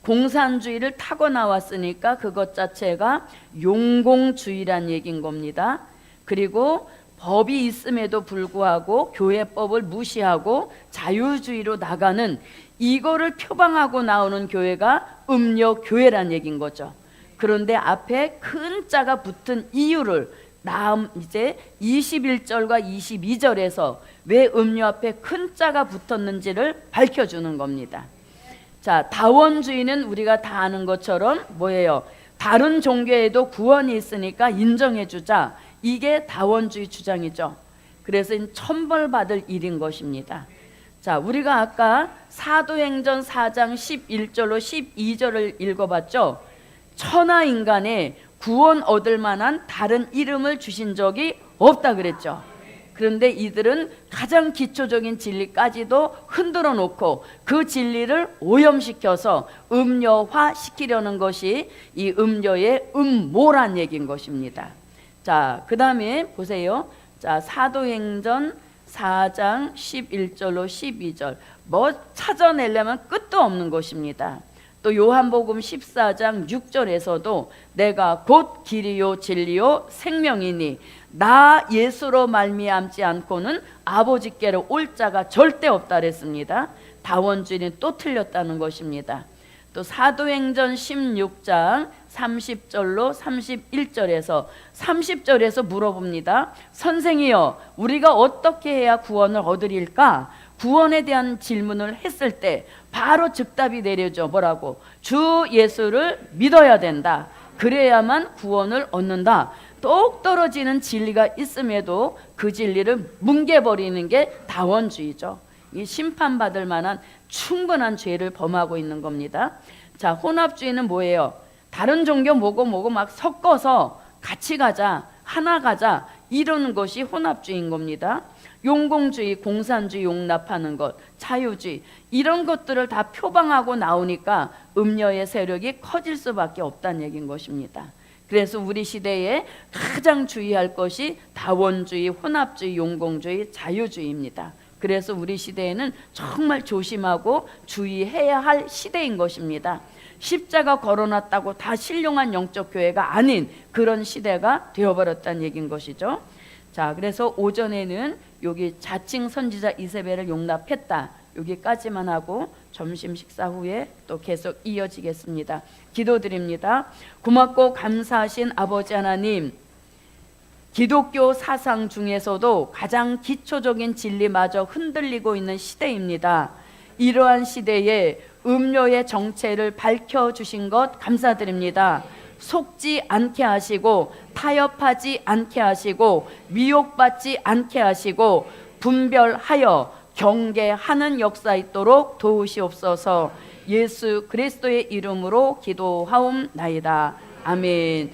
공산주의를 타고 나왔으니까 그것 자체가 용공주의란 얘기인 겁니다. 그리고 법이 있음에도 불구하고 교회법을 무시하고 자유주의로 나가는 이거를 표방하고 나오는 교회가 음녀교회란 얘기인 거죠. 그런데 앞에 큰 자가 붙은 이유를 이제 21절과 22절에서 왜 음녀 앞에 큰 자가 붙었는지를 밝혀주는 겁니다. 자, 다원주의는 우리가 다 아는 것처럼 뭐예요? 다른 종교에도 구원이 있으니까 인정해주자. 이게 다원주의 주장이죠. 그래서 천벌받을 일인 것입니다. 자, 우리가 아까 사도행전 4장 11절로 12절을 읽어봤죠. 천하 인간에 구원 얻을 만한 다른 이름을 주신 적이 없다 그랬죠. 그런데 이들은 가장 기초적인 진리까지도 흔들어 놓고 그 진리를 오염시켜서 음료화 시키려는 것이 이 음료의 음모란 얘기인 것입니다. 자, 그 다음에 보세요. 자, 사도행전 4장 11절로 12절 뭐 찾아내려면 끝도 없는 것입니다. 또 요한복음 14장 6절에서도 내가 곧 길이요 진리요 생명이니 나 예수로 말미암지 않고는 아버지께로 올 자가 절대 없다 그랬습니다. 다원주의는 또 틀렸다는 것입니다. 또 사도행전 16장 30절로 31절에서 물어봅니다. 선생이여, 우리가 어떻게 해야 구원을 얻으릴까? 구원에 대한 질문을 했을 때 바로 즉답이 내려져. 뭐라고? 주 예수를 믿어야 된다. 그래야만 구원을 얻는다. 똑 떨어지는 진리가 있음에도 그 진리를 뭉개버리는 게 다원주의죠. 이 심판받을 만한 충분한 죄를 범하고 있는 겁니다. 자, 혼합주의는 뭐예요? 다른 종교 뭐고 막 섞어서 같이 가자, 하나 가자, 이러는 것이 혼합주의인 겁니다. 용공주의, 공산주의 용납하는 것, 자유주의, 이런 것들을 다 표방하고 나오니까 음녀의 세력이 커질 수밖에 없다는 얘기인 것입니다. 그래서 우리 시대에 가장 주의할 것이 다원주의, 혼합주의, 용공주의, 자유주의입니다. 그래서 우리 시대에는 정말 조심하고 주의해야 할 시대인 것입니다. 십자가 걸어놨다고 다 신령한 영적 교회가 아닌 그런 시대가 되어버렸다는 얘기인 것이죠. 자, 그래서 오전에는 여기 자칭 선지자 이세벨을 용납했다, 여기까지만 하고 점심 식사 후에 또 계속 이어지겠습니다. 기도드립니다. 고맙고 감사하신 아버지 하나님, 기독교 사상 중에서도 가장 기초적인 진리마저 흔들리고 있는 시대입니다. 이러한 시대에 음료의 정체를 밝혀주신 것 감사드립니다. 속지 않게 하시고 타협하지 않게 하시고 미혹받지 않게 하시고 분별하여 경계하는 역사 있도록 도우시옵소서. 예수 그리스도의 이름으로 기도하옵나이다. 아멘.